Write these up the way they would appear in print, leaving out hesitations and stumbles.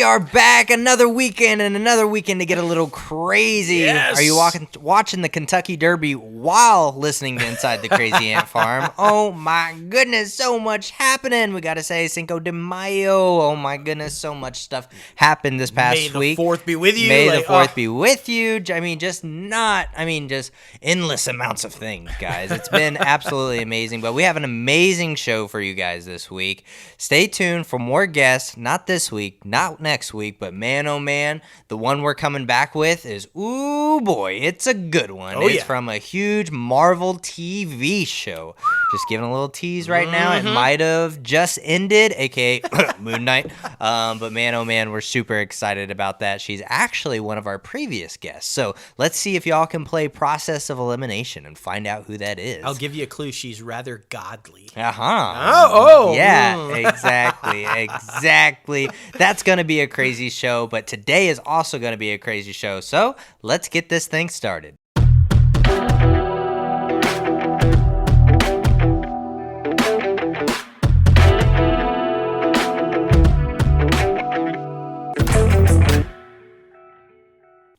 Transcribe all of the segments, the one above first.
are back another weekend to get a little crazy. Yes. Are you watching the Kentucky Derby while listening to Inside the Crazy Ant Farm? Oh my goodness, so much happening. We gotta say Cinco de Mayo. Oh my goodness, so much stuff happened this past week. May the 4th be with you. May the 4th be with you. Just endless amounts of things, guys. It's been absolutely amazing, but we have an amazing show for you guys this week. Stay tuned for more guests, not this week, not next week, but man, oh man, the one we're coming back with is, ooh boy, it's a good one. It's from a huge Marvel TV show. Just giving a little tease right now. It might have just ended, aka Moon Knight. But man, oh man, we're super excited about that. She's actually one of our previous guests. So let's see if y'all can play Process of Elimination and find out who that is. I'll give you a clue. She's rather godly. Yeah, exactly. That's going to be a crazy show, but today is also going to be a crazy show. So let's get this thing started.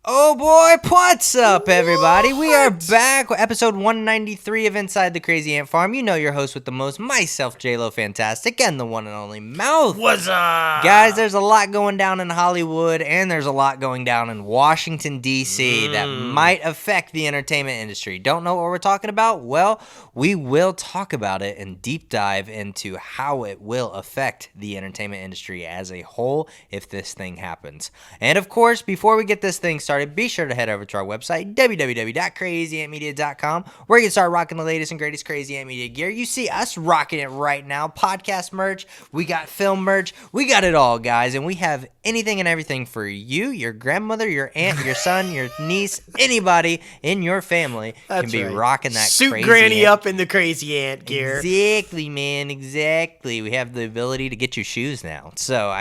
Oh boy, what's up, everybody? We are back with episode 193 of Inside the Crazy Ant Farm. You know your host with the most, myself, J-Lo Fantastic, and the one and only Mouth. What's up? Guys, there's a lot going down in Hollywood, and there's a lot going down in Washington, D.C. that might affect the entertainment industry. Don't know what we're talking about? Well, we will talk about it and deep dive into how it will affect the entertainment industry as a whole if this thing happens. And of course, before we get this thing started, be sure to head over to our website, www.crazyantmedia.com, where you can start rocking the latest and greatest Crazy Ant Media gear. You see us rocking it right now. Podcast merch, we got film merch, we got it all, guys, and we have anything and everything for you, your grandmother, your aunt, your son, your niece, anybody in your family can be rocking that Suit Crazy Granny Ant. up in the Crazy Ant gear. Exactly, man, exactly. We have the ability to get you shoes now. So,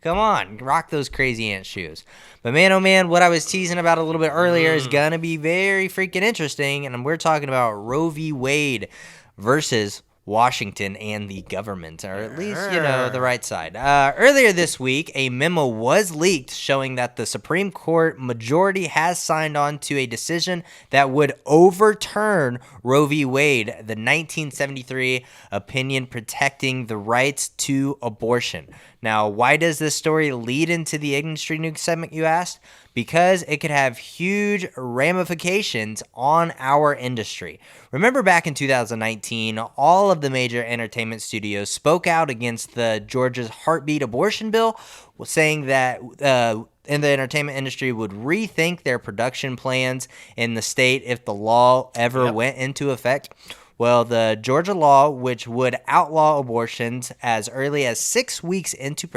come on, rock those Crazy Ant shoes. But man, oh man, what I was teasing about a little bit earlier is going to be very freaking interesting, and we're talking about Roe V Wade versus Washington and the government, or at least, the right side. Earlier this week, a memo was leaked showing that the Supreme Court majority has signed on to a decision that would overturn Roe v. Wade, the 1973 opinion protecting the rights to abortion. Now, why does this story lead into the industry news segment, you asked? Because it could have huge ramifications on our industry. Remember back in 2019, all of the major entertainment studios spoke out against the Georgia's heartbeat abortion bill, saying that in the entertainment industry would rethink their production plans in the state if the law ever went into effect. Well, the Georgia law, which would outlaw abortions as early as 6 weeks into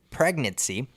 pregnancy,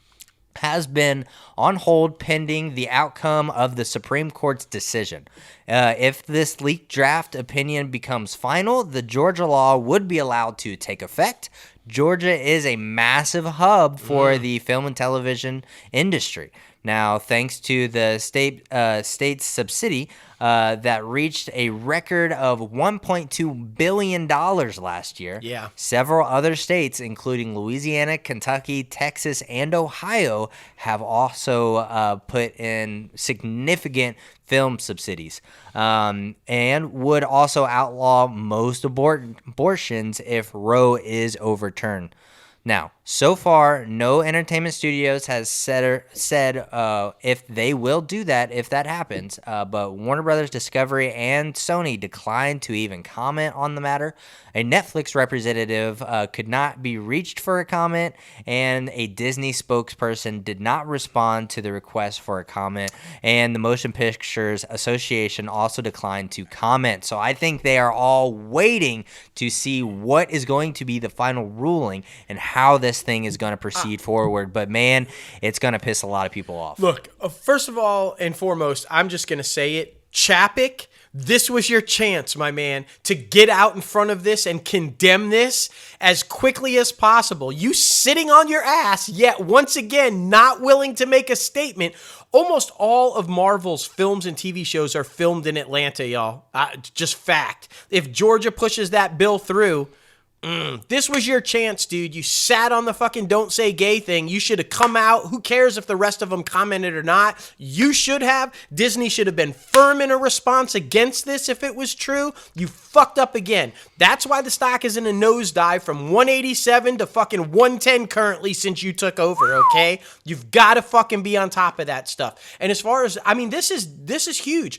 has been on hold pending the outcome of the Supreme Court's decision. If this leaked draft opinion becomes final, the Georgia law would be allowed to take effect. Georgia is a massive hub for the film and television industry. Now, thanks to the state's subsidy that reached a record of $1.2 billion last year, several other states, including Louisiana, Kentucky, Texas, and Ohio, have also put in significant film subsidies and would also outlaw most abortions if Roe is overturned. Now, so far, no entertainment studios has said if they will do that if that happens, but Warner Brothers Discovery and Sony declined to even comment on the matter. A Netflix representative could not be reached for a comment, and a Disney spokesperson did not respond to the request for a comment, and the Motion Pictures Association also declined to comment. So I think they are all waiting to see what is going to be the final ruling and how this thing is going to proceed forward. But man, it's going to piss a lot of people off. Look, first of all and foremost, I'm just going to say it. Chapek, this was your chance, my man, to get out in front of this and condemn this as quickly as possible. You sitting on your ass, yet once again not willing to make a statement. Almost all of Marvel's films and TV shows are filmed in Atlanta, y'all. Just fact. If Georgia pushes that bill through, This was your chance, dude. You sat on the fucking don't say gay thing. You should have come out. Who cares if the rest of them commented or not? You should have. Disney should have been firm in a response against this if it was true. You fucked up again. That's why the stock is in a nosedive from 187 to fucking 110 currently since you took over, okay? You've got to fucking be on top of that stuff. And as far as, I mean, this is huge.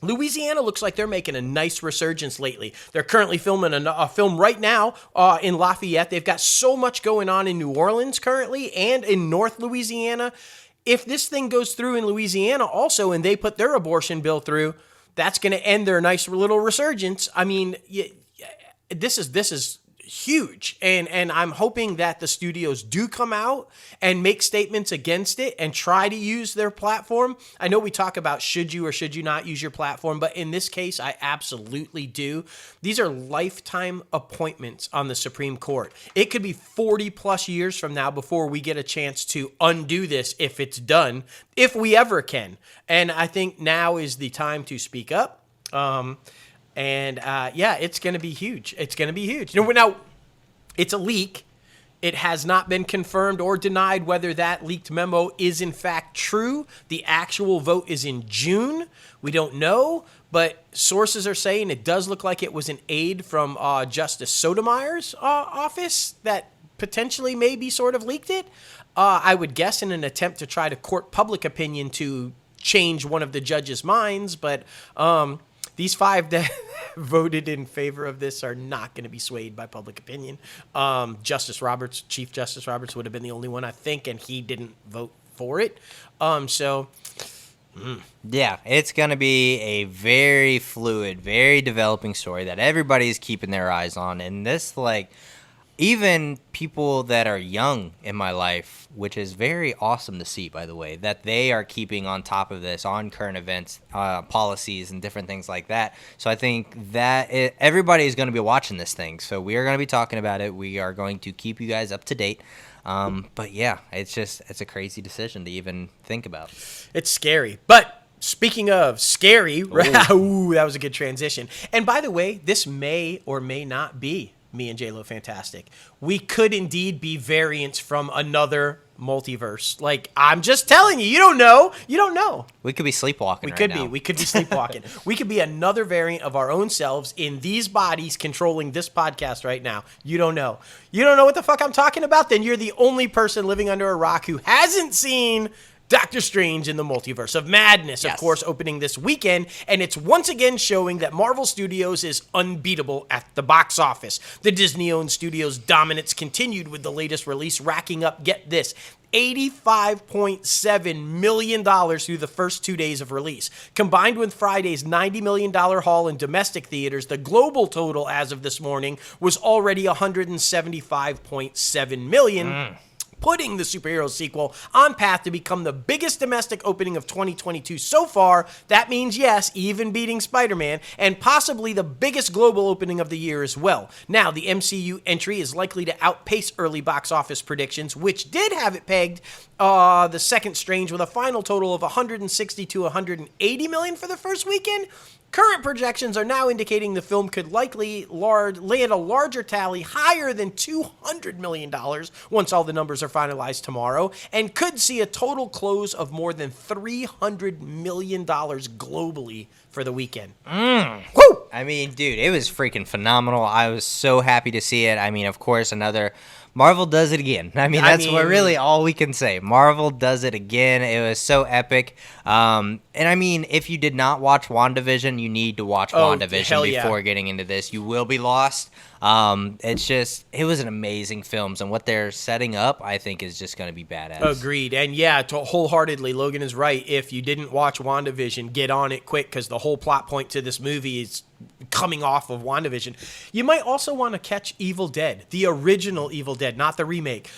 Louisiana looks like they're making a nice resurgence lately. They're currently filming a film right now in Lafayette. They've got so much going on in New Orleans currently and in North Louisiana. If this thing goes through in Louisiana also and they put their abortion bill through, that's going to end their nice little resurgence. I mean, this is huge. And I'm hoping that the studios do come out and make statements against it and try to use their platform. I know we talk about should you or should you not use your platform, but in this case, I absolutely do. These are lifetime appointments on the Supreme Court. It could be 40 plus years from now before we get a chance to undo this if it's done, if we ever can. And I think now is the time to speak up. It's going to be huge. It's going to be huge. Now, it's a leak. It has not been confirmed or denied whether that leaked memo is in fact true. The actual vote is in June. We don't know, but sources are saying it does look like it was an aide from Justice Sotomayor's office that potentially maybe sort of leaked it. I would guess in an attempt to try to court public opinion to change one of the judge's minds, but these 5 that voted in favor of this are not going to be swayed by public opinion. Chief Justice Roberts would have been the only one, I think, and he didn't vote for it. Yeah, it's going to be a very fluid, very developing story that everybody's keeping their eyes on. And this, even people that are young in my life, which is very awesome to see, by the way, that they are keeping on top of this, on current events, policies, and different things like that. So I think that everybody is going to be watching this thing. So we are going to be talking about it. We are going to keep you guys up to date. But yeah, it's a crazy decision to even think about. It's scary. But speaking of scary, ooh, that was a good transition. And by the way, this may or may not be me and J-Lo Fantastic. We could indeed be variants from another multiverse. I'm just telling you, you don't know. You don't know. We could be sleepwalking. We could be sleepwalking. We could be another variant of our own selves in these bodies controlling this podcast right now. You don't know. You don't know what the fuck I'm talking about? Then you're the only person living under a rock who hasn't seen Doctor Strange in the Multiverse of Madness, of course, opening this weekend, and it's once again showing that Marvel Studios is unbeatable at the box office. The Disney-owned studio's dominance continued with the latest release, racking up, get this, $85.7 million through the first 2 days of release. Combined with Friday's $90 million haul in domestic theaters, the global total as of this morning was already $175.7 million. Putting the superhero sequel on path to become the biggest domestic opening of 2022 so far. That means, yes, even beating Spider-Man, and possibly the biggest global opening of the year as well. Now, the MCU entry is likely to outpace early box office predictions, which did have it pegged the second Strange with a final total of 160 to 180 million for the first weekend. Current projections are now indicating the film could likely land a larger tally higher than $200 million once all the numbers are finalized tomorrow, and could see a total close of more than $300 million globally for the weekend. Woo! I mean, dude, it was freaking phenomenal. I was so happy to see it. I mean, of course, Marvel does it again. That's what really all we can say. Marvel does it again. It was so epic. And if you did not watch WandaVision, you need to watch WandaVision before getting into this. You will be lost. It was an amazing film, and what they're setting up, I think, is just going to be badass. Agreed. And yeah, wholeheartedly, Logan is right. If you didn't watch WandaVision, get on it quick, because the whole plot point to this movie is coming off of WandaVision. You might also want to catch Evil Dead, the original Evil Dead, not the remake.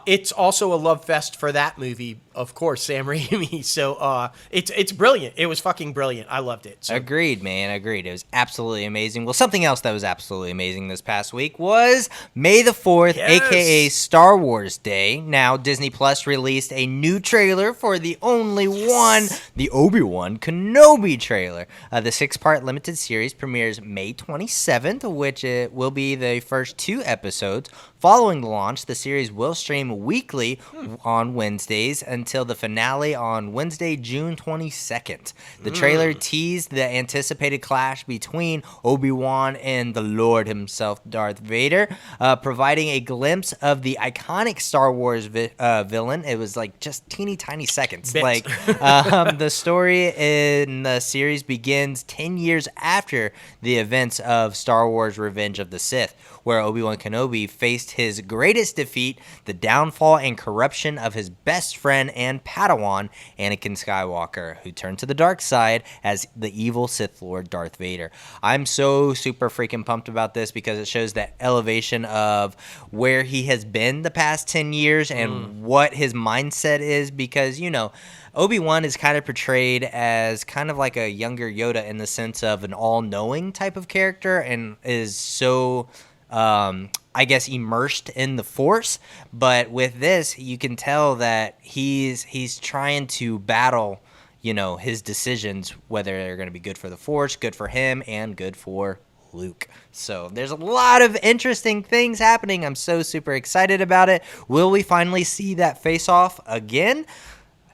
It's also a love fest for that movie. of course, Sam Raimi. So it's brilliant. It was fucking brilliant. I loved it. So. Agreed, man. Agreed. It was absolutely amazing. Well, something else that was absolutely amazing this past week was May the 4th, aka Star Wars Day. Now, Disney Plus released a new trailer for the only one, the Obi-Wan Kenobi trailer. The 6-part limited series premieres May 27th, which it will be the first 2 episodes. Following the launch, the series will stream weekly on Wednesdays until the finale on Wednesday, June 22nd. The trailer teased the anticipated clash between Obi-Wan and the Lord himself, Darth Vader, providing a glimpse of the iconic Star Wars villain. It was like just teeny tiny seconds. The story in the series begins 10 years after the events of Star Wars Revenge of the Sith, where Obi-Wan Kenobi faced his greatest defeat, the downfall and corruption of his best friend and Padawan, Anakin Skywalker, who turned to the dark side as the evil Sith Lord Darth Vader. I'm so super freaking pumped about this because it shows that elevation of where he has been the past 10 years and what his mindset is, because, you know, Obi-Wan is kind of portrayed as kind of like a younger Yoda in the sense of an all-knowing type of character and is so... I guess immersed in the Force, but with this, you can tell that he's trying to battle, you know, his decisions, whether they're going to be good for the Force, good for him, and good for Luke. So there's a lot of interesting things happening. I'm so super excited about it. Will we finally see that face-off again?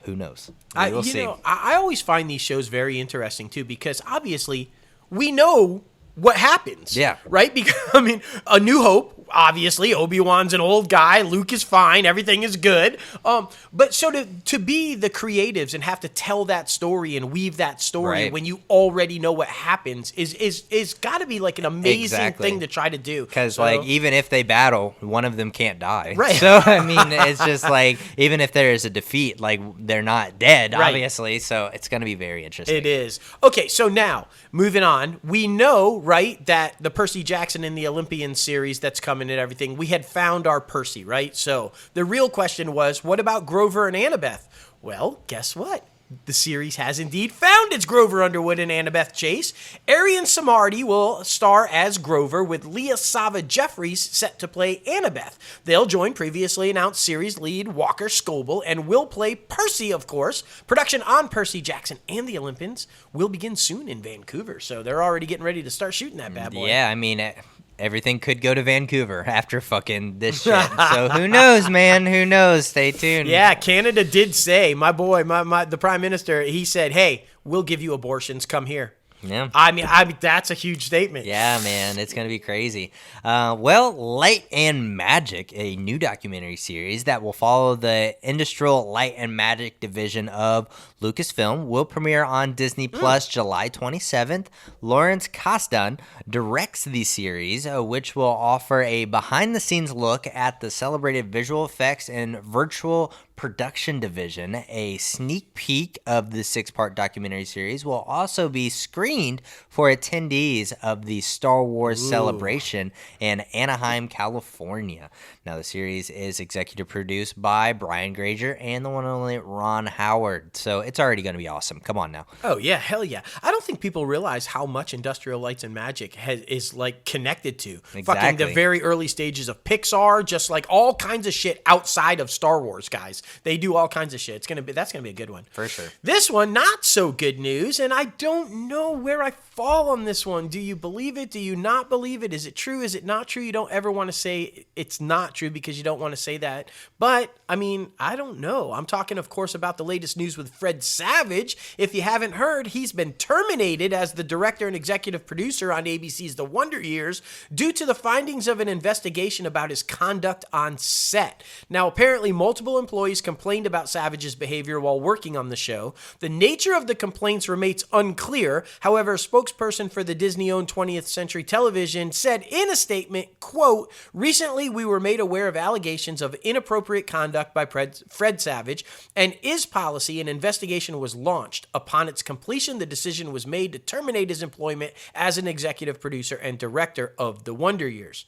Who knows? We'll see. I always find these shows very interesting too, because obviously we know what happens. Yeah. Right? Because, I mean, A New Hope, obviously, Obi-Wan's an old guy, Luke is fine, everything is good. But so to be the creatives and have to tell that story and weave that story when you already know what happens is got to be like an amazing thing to try to do. Because, like, even if they battle, one of them can't die. Right. So, I mean, it's just like, even if there is a defeat, like, they're not dead, obviously. So it's going to be very interesting. It is. Okay, so now, moving on, we know, right, that the Percy Jackson and the Olympian series that's coming and everything, we had found our Percy, right? So the real question was, what about Grover and Annabeth? Well, guess what? The series has indeed found its Grover Underwood and Annabeth Chase. Arian Samardi will star as Grover, with Leah Sava Jeffries set to play Annabeth. They'll join previously announced series lead Walker Scobell and will play Percy, of course. Production on Percy Jackson and the Olympians will begin soon in Vancouver, so they're already getting ready to start shooting that bad boy. Yeah, I mean... everything could go to Vancouver after fucking this shit. So who knows, man? Who knows? Stay tuned. Yeah, Canada did say, my boy, the Prime Minister, he said, hey, we'll give you abortions. Come here. Yeah. I mean, that's a huge statement. Yeah, man, it's going to be crazy. Well, Light and Magic, a new documentary series that will follow the industrial light and magic division of Lucasfilm, will premiere on Disney Plus July 27th. Lawrence Kasdan directs the series, which will offer a behind-the-scenes look at the celebrated visual effects and virtual production division. A sneak peek of the 6-part documentary series will also be screened for attendees of the Star Wars celebration in Anaheim, California. Now, the series is executive produced by Brian Grazer and the one and only Ron Howard. So it's already going to be awesome. Come on now. Oh, yeah. Hell yeah. I don't think people realize how much Industrial Lights and Magic is like connected to fucking the very early stages of Pixar, just like all kinds of shit outside of Star Wars, guys. They do all kinds of shit. That's gonna be a good one. For sure. This one, not so good news, and I don't know where I fall on this one. Do you believe it? Do you not believe it? Is it true? Is it not true? You don't ever want to say it's not true because you don't want to say that. But, I mean, I don't know. I'm talking, of course, about the latest news with Fred Savage. If you haven't heard, he's been terminated as the director and executive producer on ABC's The Wonder Years due to the findings of an investigation about his conduct on set. Now, apparently, multiple employees complained about Savage's behavior while working on the show. The nature of the complaints remains unclear. However, a spokesperson for the Disney-owned 20th Century Television said in a statement, quote, "Recently, we were made aware of allegations of inappropriate conduct by Fred Savage, and his policy and investigation was launched. Upon its completion, the decision was made to terminate his employment as an executive producer and director of The Wonder Years."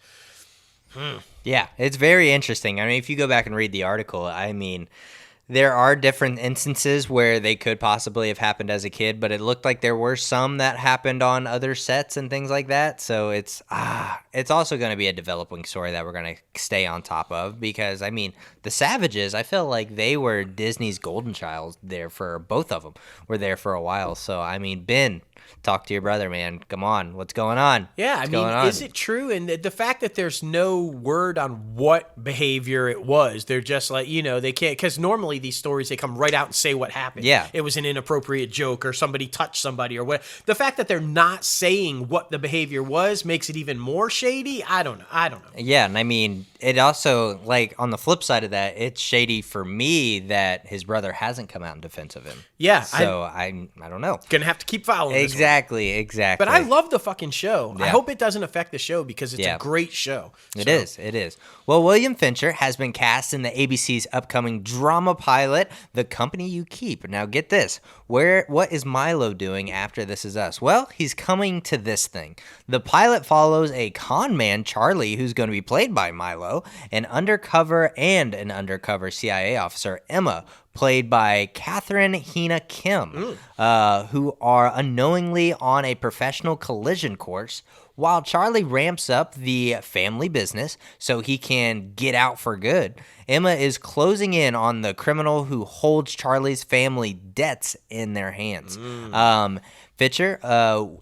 Yeah, it's very interesting. I mean, if you go back and read the article, I mean, There are different instances where they could possibly have happened as a kid, but it looked like there were some that happened on other sets and things like that. So it's also going to be a developing story that we're going to stay on top of because, I mean, the Savages, I feel like they were Disney's golden child there for both of them. Were there for a while. So, I mean, Ben, talk to your brother, man. Come on. What's going on? Yeah, What's I going mean, on? is it true? And the fact that there's no word on what behavior it was, they're just like, they can't, because normally these stories, they come right out and say what happened. Yeah. It was an inappropriate joke or somebody touched somebody or what. The fact that they're not saying what the behavior was makes it even more shady. I don't know. Yeah, and I mean, it also, like, on the flip side of that, it's shady for me that his brother hasn't come out in defense of him. Yeah. So, I don't know. Gonna have to keep following this one. Exactly. But I love the fucking show. Yeah. I hope it doesn't affect the show because it's a great show. It is. Well, William Fincher has been cast in the ABC's upcoming drama pilot, The Company You Keep. Now, get this. What is Milo doing after This Is Us? Well, he's coming to this thing. The pilot follows a con man, Charlie, who's going to be played by Milo, an undercover CIA officer, Emma, played by Catherine Hina Kim, who are unknowingly on a professional collision course while Charlie ramps up the family business so he can get out for good. Emma is closing in on the criminal who holds Charlie's family debts in their hands. Fincher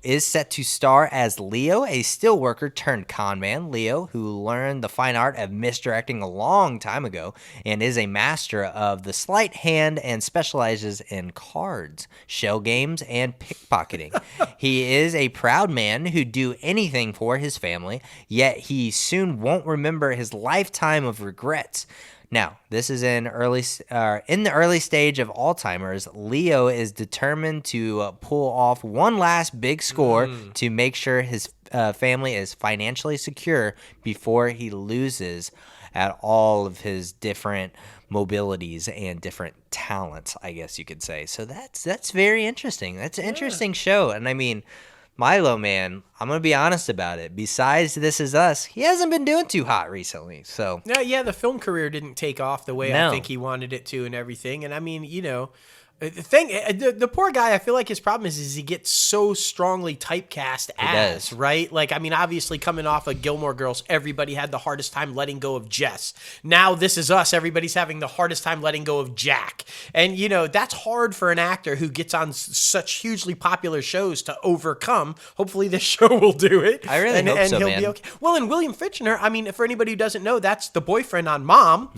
is set to star as Leo, a steelworker turned con man. Leo, who learned the fine art of misdirecting a long time ago and is a master of the sleight hand and specializes in cards, shell games, and pickpocketing. He is a proud man who'd do anything for his family, yet he soon won't remember his lifetime of regrets. Now, this is in the early stage of Alzheimer's. Leo is determined to pull off one last big score to make sure his family is financially secure before he loses at all of his different mobilities and different talents, I guess you could say. So that's very interesting. That's an interesting show. And I mean, Milo, man, I'm going to be honest about it. Besides This Is Us, he hasn't been doing too hot recently. So yeah, the film career didn't take off the way I think he wanted it to and everything. And I mean, the poor guy, I feel like his problem is he gets so strongly typecast as, right? Like, I mean, obviously coming off of Gilmore Girls, everybody had the hardest time letting go of Jess. Now This Is Us, everybody's having the hardest time letting go of Jack. And, that's hard for an actor who gets on such hugely popular shows to overcome. Hopefully this show will do it. I really hope so, he'll man. be okay. Well, and William Fichtner, I mean, for anybody who doesn't know, that's the boyfriend on Mom.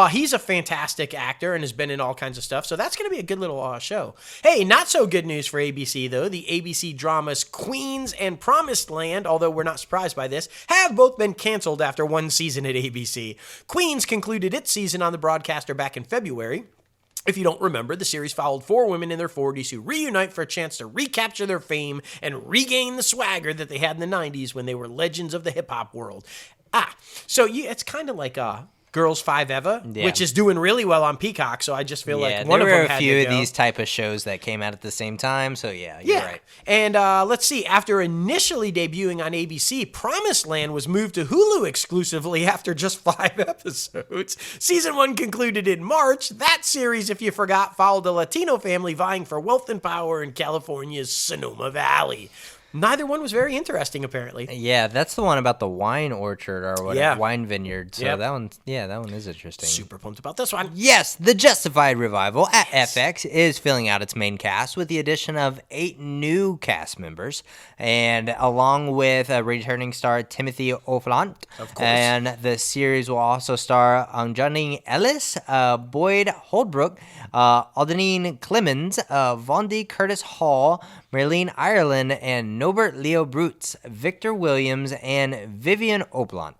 He's a fantastic actor and has been in all kinds of stuff. So that's going to be a good little show. Hey, not so good news for ABC, though. The ABC dramas Queens and Promised Land, although we're not surprised by this, have both been canceled after one season at ABC. Queens concluded its season on the broadcaster back in February. If you don't remember, the series followed 4 women in their 40s who reunite for a chance to recapture their fame and regain the swagger that they had in the 90s when they were legends of the hip-hop world. So it's kind of like Girls 5 Eva, which is doing really well on Peacock, so I just feel like one of them had to go. There were a few of these type of shows that came out at the same time, so you're right. And let's see, after initially debuting on ABC, Promised Land was moved to Hulu exclusively after just 5 episodes. Season 1 concluded in March. That series, if you forgot, followed a Latino family vying for wealth and power in California's Sonoma Valley. Neither one was very interesting, apparently. Yeah, that's the one about the wine orchard or whatever, wine vineyard. So that one is interesting. Super pumped about this one. Yes, the Justified revival at FX is filling out its main cast with the addition of 8 new cast members, and along with returning star Timothy Olyphant. Of course. And the series will also star Anjani Ellis, Boyd Holdbrook, Aldenine Clemens, Vondi Curtis Hall, Marlene Ireland, and Norbert Leo Brutz, Victor Williams, and Vivian Oplant.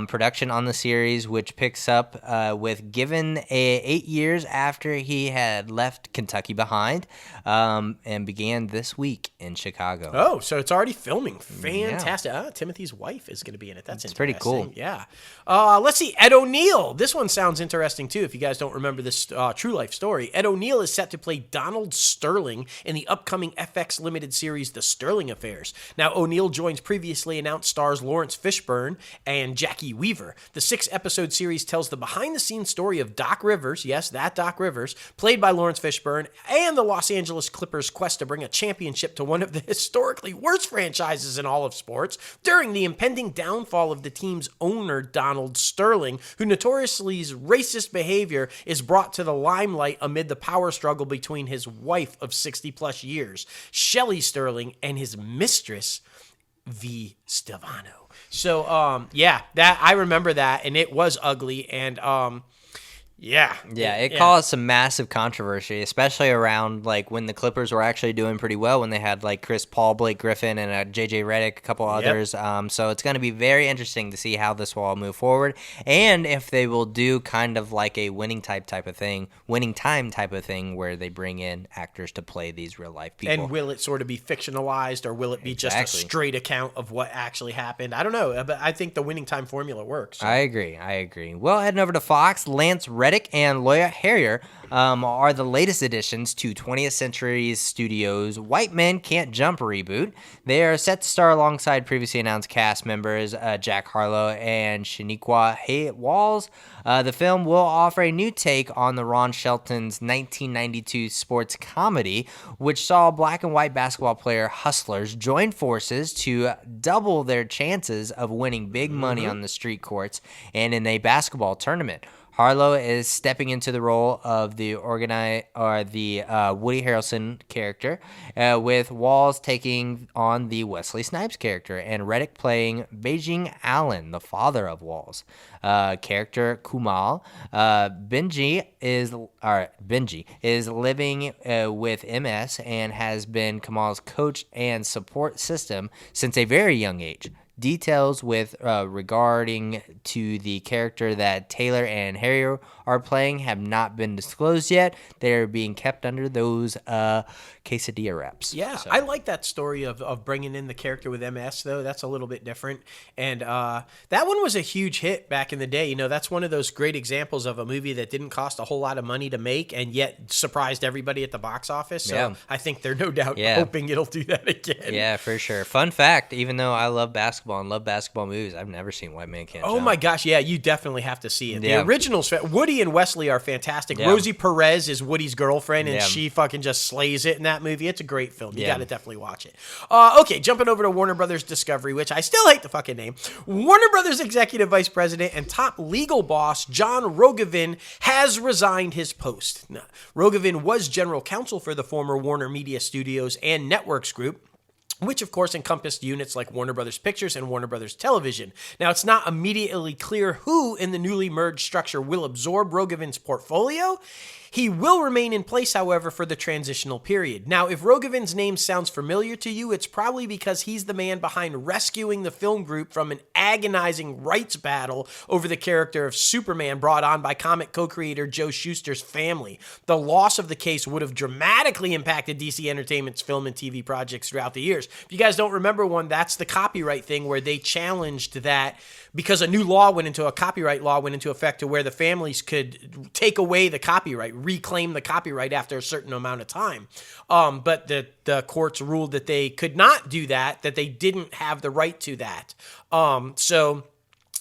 Production on the series, which picks up with given 8 years after he had left Kentucky behind, and began this week in Chicago. Oh, so it's already filming. Fantastic. Timothy's wife is going to be in it. That's pretty cool. Yeah. Let's see. Ed O'Neill. This one sounds interesting, too, if you guys don't remember this true life story. Ed O'Neill is set to play Donald Sterling in the upcoming FX limited series The Sterling affairs. Now, O'Neill joins previously announced stars Lawrence Fishburne and Jackie Weaver. The 6-episode series tells the behind-the-scenes story of Doc Rivers, yes, that Doc Rivers, played by Lawrence Fishburne, and the Los Angeles Clippers' quest to bring a championship to one of the historically worst franchises in all of sports during the impending downfall of the team's owner, Donald Sterling, who notoriously's racist behavior is brought to the limelight amid the power struggle between his wife of 60-plus years, Shelley Sterling, and his mistress, V. Stefano. So, that I remember that, and it was ugly, and it caused some massive controversy, especially around like when the Clippers were actually doing pretty well, when they had like Chris Paul, Blake Griffin, and JJ Redick, a couple others. So it's going to be very interesting to see how this will all move forward, and if they will do kind of like a winning time type of thing where they bring in actors to play these real life people. And will it sort of be fictionalized, or will it be just a straight account of what actually happened? I don't know, but I think the winning time formula works. So. I agree. Well, heading over to Fox, Lance Reddick and Loya Harrier are the latest additions to 20th Century Studios' White Men Can't Jump reboot. They are set to star alongside previously announced cast members Jack Harlow and Shaniqua Walls. The film will offer a new take on the Ron Shelton's 1992 sports comedy, which saw black and white basketball player hustlers join forces to double their chances of winning big money on the street courts and in a basketball tournament. Harlow is stepping into the role of the Woody Harrelson character, with Walls taking on the Wesley Snipes character, and Reddick playing Beijing Allen, the father of Walls. Character Kumal Benji is living with MS and has been Kamal's coach and support system since a very young age. Details with regarding to the character that Taylor and Harrier are playing have not been disclosed yet. They're being kept under those quesadilla wraps. Yeah, so. I like that story of bringing in the character with MS, though. That's a little bit different. And that one was a huge hit back in the day. You know, that's one of those great examples of a movie that didn't cost a whole lot of money to make and yet surprised everybody at the box office. So I think they're no doubt hoping it'll do that again. Yeah, for sure. Fun fact, even though I love basketball and love basketball movies, I've never seen White Man Can't Jump. Oh my gosh, yeah, you definitely have to see it. Yeah. The originals, Woody and Wesley are fantastic. Yeah. Rosie Perez is Woody's girlfriend, and she fucking just slays it in that movie. It's a great film. You got to definitely watch it. Okay, jumping over to Warner Brothers Discovery, which I still hate the fucking name. Warner Brothers Executive Vice President and top legal boss John Rogovin has resigned his post. Now, Rogovin was general counsel for the former Warner Media Studios and Networks Group, which of course encompassed units like Warner Brothers Pictures and Warner Brothers Television. Now, it's not immediately clear who in the newly merged structure will absorb Rogovin's portfolio. He will remain in place, however, for the transitional period. Now, if Rogovin's name sounds familiar to you, it's probably because he's the man behind rescuing the film group from an agonizing rights battle over the character of Superman brought on by comic co-creator Joe Shuster's family. The loss of the case would have dramatically impacted DC Entertainment's film and TV projects throughout the years. If you guys don't remember one, that's the copyright thing where they challenged that because a copyright law went into effect to where the families could take away the copyright, reclaim the copyright after a certain amount of time. But the courts ruled that they could not do that they didn't have the right to that. So,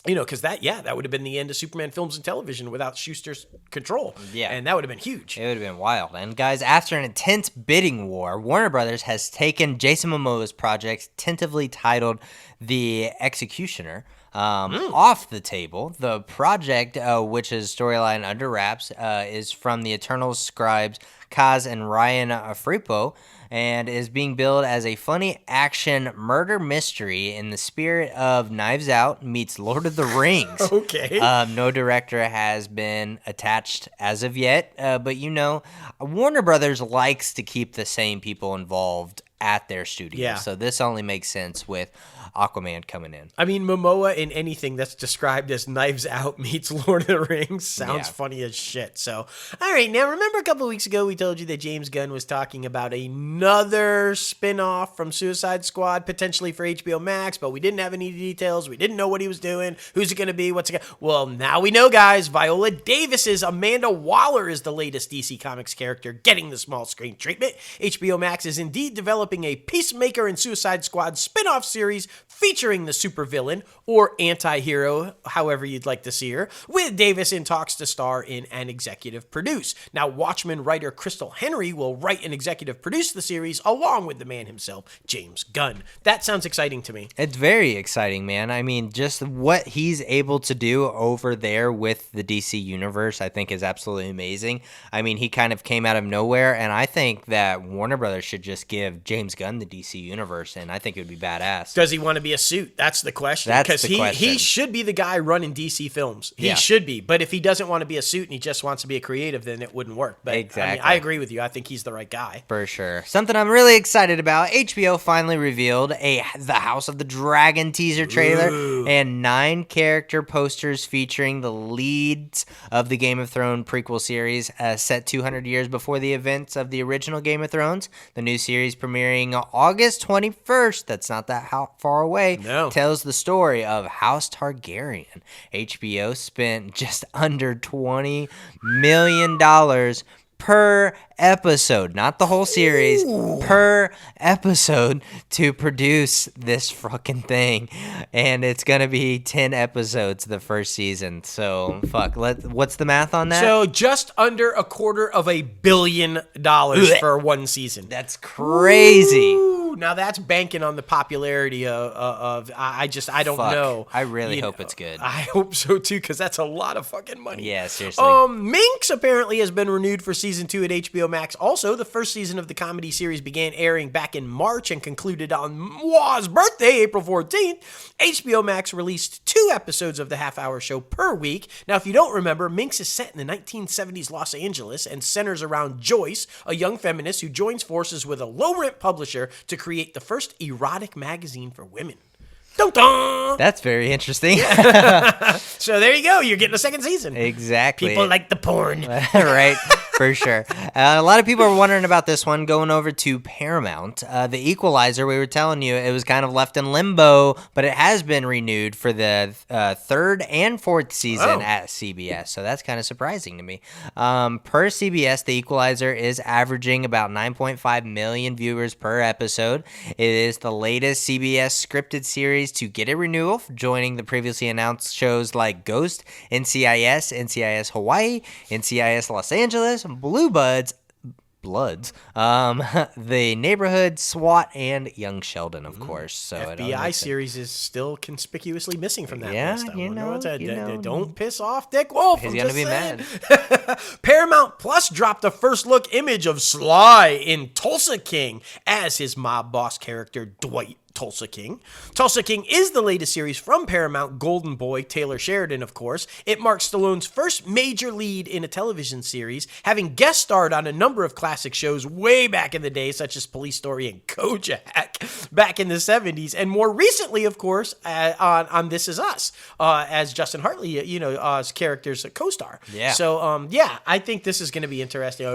you know, because that would have been the end of Superman films and television without Schuster's control. Yeah. And that would have been huge. It would have been wild. And guys, after an intense bidding war, Warner Brothers has taken Jason Momoa's project, tentatively titled The Executioner, off the table. The project, which is storyline under wraps, is from the Eternals scribes Kaz and Ryan Fripo, and is being billed as a funny action murder mystery in the spirit of Knives Out meets Lord of the Rings. Okay. No director has been attached as of yet, but you know, Warner Brothers likes to keep the same people involved at their studio. Yeah. So this only makes sense with Aquaman coming in. I mean, Momoa in anything that's described as Knives Out meets Lord of the Rings sounds funny as shit. So, all right, now remember a couple of weeks ago we told you that James Gunn was talking about another spin-off from Suicide Squad, potentially for HBO Max, but we didn't have any details. We didn't know what he was doing. Who's it going to be? What's it going to... Well, now we know, guys. Viola Davis's Amanda Waller is the latest DC Comics character getting the small screen treatment. HBO Max is indeed developing a Peacemaker and Suicide Squad spin-off series featuring the supervillain or anti-hero, however you'd like to see her, with Davis in talks to star in and executive produce. Now, Watchmen writer Crystal Henry will write and executive produce the series along with the man himself, James Gunn. That sounds exciting to me. It's very exciting, man. I mean, just what he's able to do over there with the DC universe, I think is absolutely amazing. I mean, he kind of came out of nowhere, and I think that Warner Brothers should just give James Gunn the DC universe, and I think it would be badass. Does he want to be a suit? That's the question. That's the question. He should be the guy running DC films. He should be. But if he doesn't want to be a suit and he just wants to be a creative, then it wouldn't work. But exactly. I agree with you. I think he's the right guy. For sure. Something I'm really excited about. HBO finally revealed the House of the Dragon teaser trailer and 9 character posters featuring the leads of the Game of Thrones prequel series set 200 years before the events of the original Game of Thrones. The new series premiering August 21st. That's not that far away. No. Tells the story of House Targaryen. HBO spent just under $20 million per episode, not the whole series, per episode to produce this fucking thing. And it's going to be 10 episodes the first season. So, what's the math on that? So, just under $250 million for one season. That's crazy. Ooh, now that's banking on the popularity of I don't know. I really hope it's good. I hope so too, because that's a lot of fucking money. Yeah, seriously. Minx apparently has been renewed for season 2 at HBO Max. Also, the first season of the comedy series began airing back in March and concluded on Moa's birthday, April 14th. HBO Max released 2 episodes of the half-hour show per week. Now, if you don't remember, Minx is set in the 1970s Los Angeles and centers around Joyce, a young feminist who joins forces with a low-rent publisher to create the first erotic magazine for women. Dun-dun! That's very interesting. So there you go. You're getting a second season. Exactly. People like the porn. Right, for sure. A lot of people are wondering about this one going over to Paramount. The Equalizer, we were telling you, it was kind of left in limbo, but it has been renewed for the 3rd and 4th season at CBS. So that's kind of surprising to me. Per CBS, The Equalizer is averaging about 9.5 million viewers per episode. It is the latest CBS scripted series to get a renewal, joining the previously announced shows like Ghost, NCIS, NCIS Hawaii, NCIS Los Angeles, Bloods, The Neighborhood, SWAT, and Young Sheldon, of course. So FBI series is still conspicuously missing from that list. Don't piss off Dick Wolf. He's going to be mad. Paramount Plus dropped a first look image of Sly in Tulsa King as his mob boss character, Dwight Tulsa King. Tulsa King is the latest series from Paramount Golden Boy, Taylor Sheridan, of course. It marks Stallone's first major lead in a television series, having guest starred on a number of classic shows way back in the day, such as Police Story and Kojak back in the 70s, and more recently, of course, on This Is Us, as Justin Hartley, as character's co-star. Yeah. So, I think this is going to be interesting.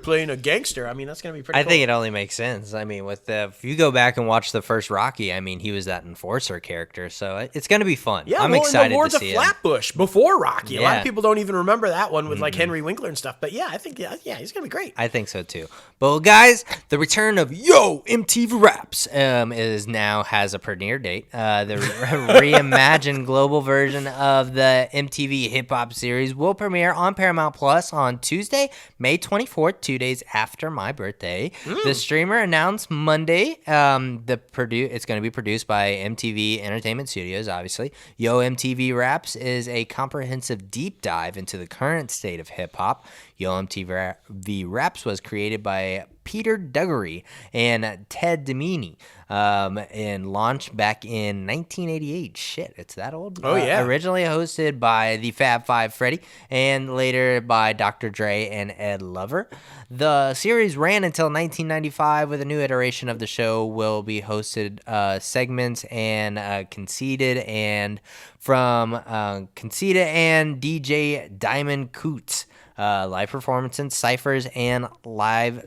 Playing a gangster. I mean, that's going to be pretty cool. I think it only makes sense. I mean, if you go back and watch the first Rocky, I mean, he was that enforcer character, so it's going to be fun. Yeah, I'm excited to see it. Flatbush before Rocky. A lot of people don't even remember that one with like Henry Winkler and stuff. But yeah, I think he's going to be great. I think so too. But guys, the return of MTV Raps has a premiere date. The reimagined global version of the MTV Hip Hop series will premiere on Paramount Plus on Tuesday, May 24th, 2 days after my birthday. The streamer announced Monday it's going to be produced by MTV Entertainment Studios, obviously. MTV Raps is a comprehensive deep dive into the current state of hip-hop. MTV Raps was created by Peter Duggery and Ted Deming Bikini, and launched back in 1988. Shit, it's that old. Oh, yeah. Originally hosted by the Fab Five Freddy, and later by Dr. Dre and Ed Lover. The series ran until 1995, with a new iteration of the show will be hosted segments and Conceited and from Conceited and DJ Diamond Coots. Live performances, ciphers, and lifestyle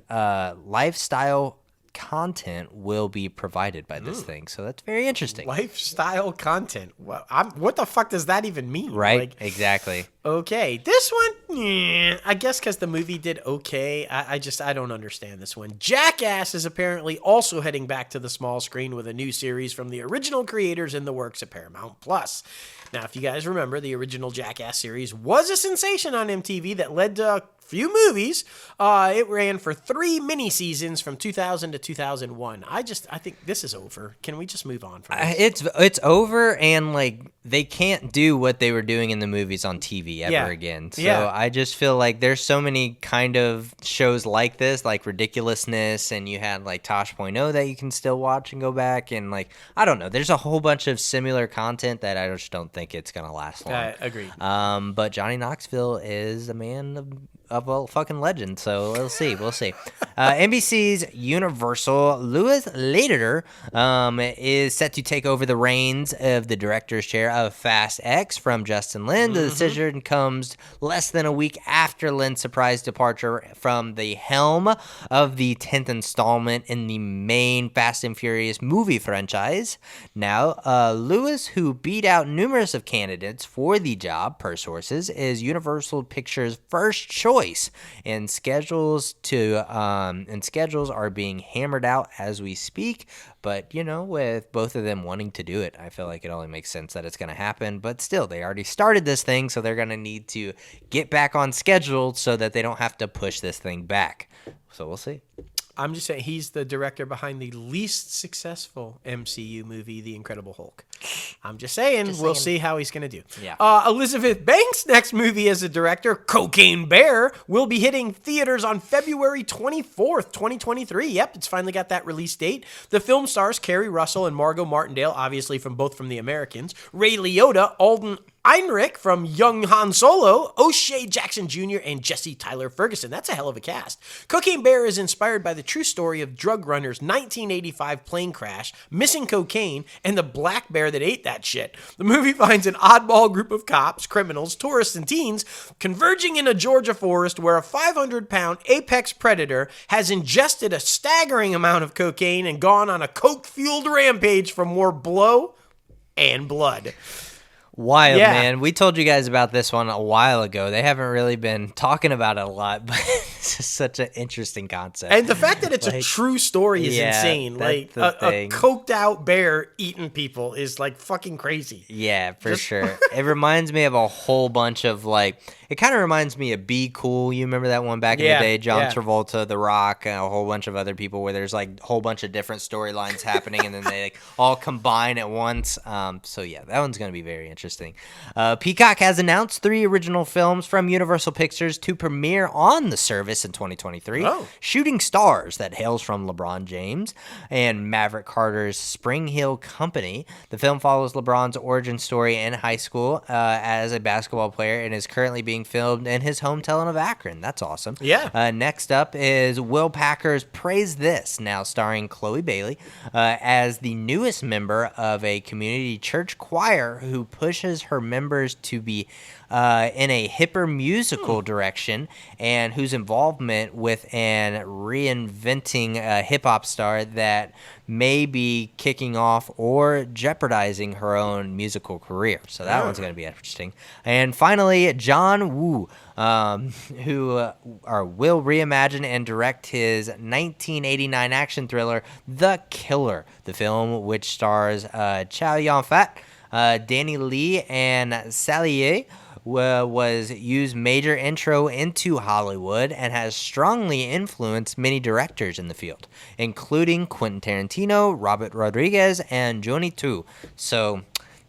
content will be provided by this thing. So that's very interesting. Lifestyle content. What the fuck does that even mean? Right? Like, Exactly. okay. This one, I guess because the movie did okay. I don't understand this one. Jackass is apparently also heading back to the small screen with a new series from the original creators in the works at Paramount Plus. Now, if you guys remember, the original Jackass series was a sensation on MTV that led to a few movies. It ran for 3 mini-seasons from 2000 to 2001. I think this is over. Can we just move on from this? It's over, and like they can't do what they were doing in the movies on TV ever again. So I just feel like there's so many kind of shows like this, like Ridiculousness, and you had like Tosh.0 that you can still watch and go back, and like I don't know, there's a whole bunch of similar content that I just don't think it's gonna last long. Agreed. But Johnny Knoxville is a man of a fucking legend, so we'll see. NBC's Universal Louis Leterrier is set to take over the reins of the director's chair of Fast X from Justin Lin. The decision comes less than a week after Lin's surprise departure from the helm of the 10th installment in the main Fast and Furious movie franchise. Now, Louis, who beat out numerous of candidates for the job per sources, is Universal Pictures' first choice. And schedules are being hammered out as we speak. But, you know, with both of them wanting to do it, I feel like it only makes sense that it's going to happen. But still, they already started this thing, so they're going to need to get back on schedule so that they don't have to push this thing back. So we'll see. I'm just saying he's the director behind the least successful MCU movie, The Incredible Hulk. I'm just saying, we'll see how he's going to do. Yeah. Elizabeth Banks' next movie as a director, Cocaine Bear, will be hitting theaters on February 24th, 2023. Yep, it's finally got that release date. The film stars Kerry Russell and Margot Martindale, obviously from The Americans, Ray Liotta, Alden Ehrenreich from Young Han Solo, O'Shea Jackson Jr., and Jesse Tyler Ferguson. That's a hell of a cast. Cocaine Bear is inspired by the true story of drug runners' 1985 plane crash, missing cocaine, and the black bear that ate that shit. The movie finds an oddball group of cops, criminals, tourists, and teens converging in a Georgia forest where a 500-pound apex predator has ingested a staggering amount of cocaine and gone on a coke-fueled rampage for more blow and blood. Wild, man. We told you guys about this one a while ago. They haven't really been talking about it a lot, but it's just such an interesting concept. And the fact that it's a true story is insane. Like, a coked out bear eating people is like fucking crazy. Yeah, for sure. It reminds me of a whole bunch of it kind of reminds me of Be Cool. You remember that one back in the day? John Travolta, The Rock, and a whole bunch of other people where there's like a whole bunch of different storylines happening and then they all combine at once. So yeah, that one's going to be very interesting. Peacock has announced 3 original films from Universal Pictures to premiere on the service in 2023. Shooting Stars, that hails from LeBron James, and Maverick Carter's Spring Hill Company. The film follows LeBron's origin story in high school as a basketball player and is currently being filmed in his hometown of Akron. That's awesome. Yeah. Next up is Will Packer's Praise This, now starring Chloe Bailey as the newest member of a community church choir who pushes her members to be in a hipper musical direction, and whose involvement with an reinventing hip-hop star that may be kicking off or jeopardizing her own musical career. So that one's going to be interesting. And finally, John Woo, who will reimagine and direct his 1989 action thriller, The Killer. The film, which stars Chow Yun-fat, Danny Lee, and Sally was used major intro into Hollywood and has strongly influenced many directors in the field, including Quentin Tarantino, Robert Rodriguez, and Johnny Tu. So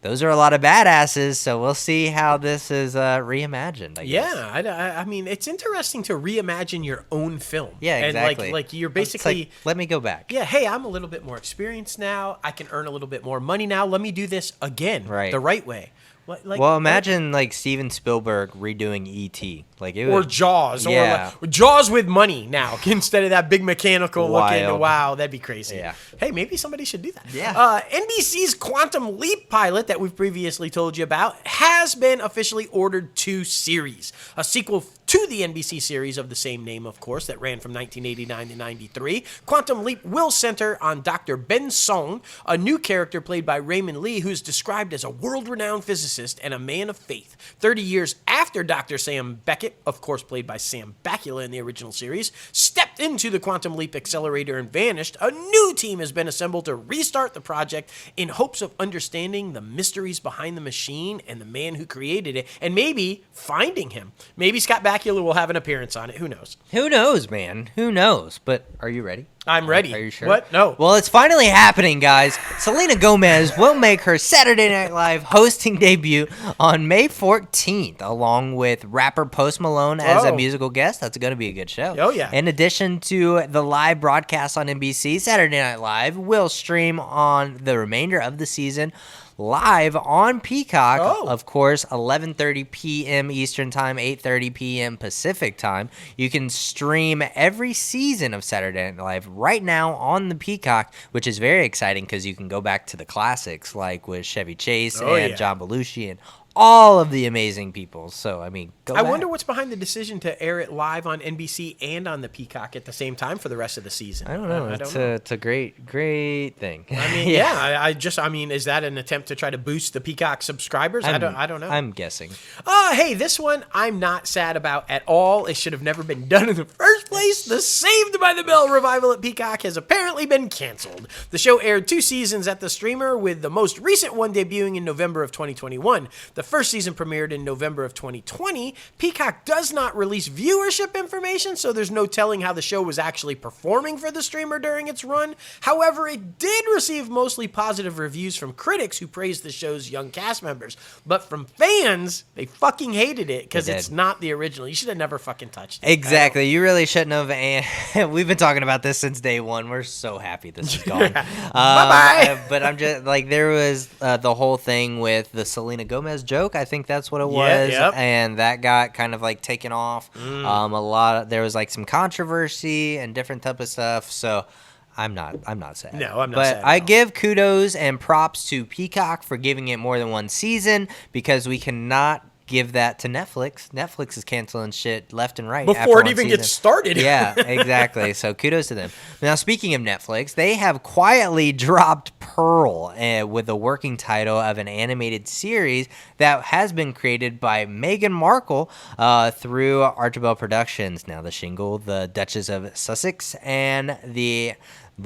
those are a lot of badasses, so we'll see how this is reimagined, I guess. Yeah, I mean, it's interesting to reimagine your own film. Yeah, exactly. And like you're It's basically... like, let me go back. Yeah, hey, I'm a little bit more experienced now. I can earn a little bit more money now. Let me do this again, Right. the right way. Well, imagine like Steven Spielberg redoing E.T. Like it Or would, Jaws. Yeah. Or Jaws with money now instead of that big mechanical looking. Wild. Wow, that'd be crazy. Yeah. Hey, maybe somebody should do that. Yeah. NBC's Quantum Leap pilot that we've previously told you about has been officially ordered to series. A sequel to the NBC series of the same name, of course, that ran from 1989 to 93. Quantum Leap will center on Dr. Ben Song, a new character played by Raymond Lee, who's described as a world-renowned physicist and a man of faith. 30 years after Dr. Sam Beckett, of course played by Sam Bakula in the original series, stepped into the Quantum Leap accelerator and vanished, a new team has been assembled to restart the project in hopes of understanding the mysteries behind the machine and the man who created it, and maybe finding him. Maybe Scott Bakula will have an appearance on it. Who knows? Who knows, man? Who knows? But are you ready? I'm ready. Are you sure? What? No. Well, it's finally happening, guys. Selena Gomez will make her Saturday Night Live hosting debut on May 14th, along with rapper Post Malone as a musical guest. That's going to be a good show. Oh, yeah. In addition to the live broadcast on NBC, Saturday Night Live will stream on the remainder of the season live on Peacock, of course, 11:30 p.m. Eastern Time, 8:30 p.m. Pacific Time. You can stream every season of Saturday Night Live right now on the Peacock, which is very exciting because you can go back to the classics like with Chevy Chase and John Belushi and all of the amazing people. So, I mean, go back. wonder what's behind the decision to air it live on NBC and on the Peacock at the same time for the rest of the season. I don't know. It's a great thing. I mean, I mean, is that an attempt to try to boost the Peacock subscribers? I don't know. I'm guessing. Hey, this one I'm not sad about at all. It should have never been done in the first place. The Saved by the Bell revival at Peacock has apparently been canceled. The show aired 2 seasons at the streamer, with the most recent one debuting in November of 2021. The first season premiered in November of 2020. Peacock does not release viewership information, so there's no telling how the show was actually performing for the streamer during its run. However, it did receive mostly positive reviews from critics who praised the show's young cast members. But from fans, they fucking hated it because it's not the original. You should have never fucking touched it. Exactly. You really shouldn't have. And we've been talking about this since day one. We're so happy this is gone. Bye-bye. But I'm just like, there was the whole thing with the Selena Gomez joke. I think that's what it was. And that got kind of like taken off. There was like some controversy and different type of stuff. So I'm not sad. No, I'm not but sad. I give kudos and props to Peacock for giving it more than one season, because we cannot give that to Netflix. Netflix is canceling shit left and right before it even gets started. Yeah, exactly. So kudos to them. Now, speaking of Netflix, they have quietly dropped Pearl with the working title of an animated series that has been created by Meghan Markle through Archibald Productions. Now, the shingle, the Duchess of Sussex, and the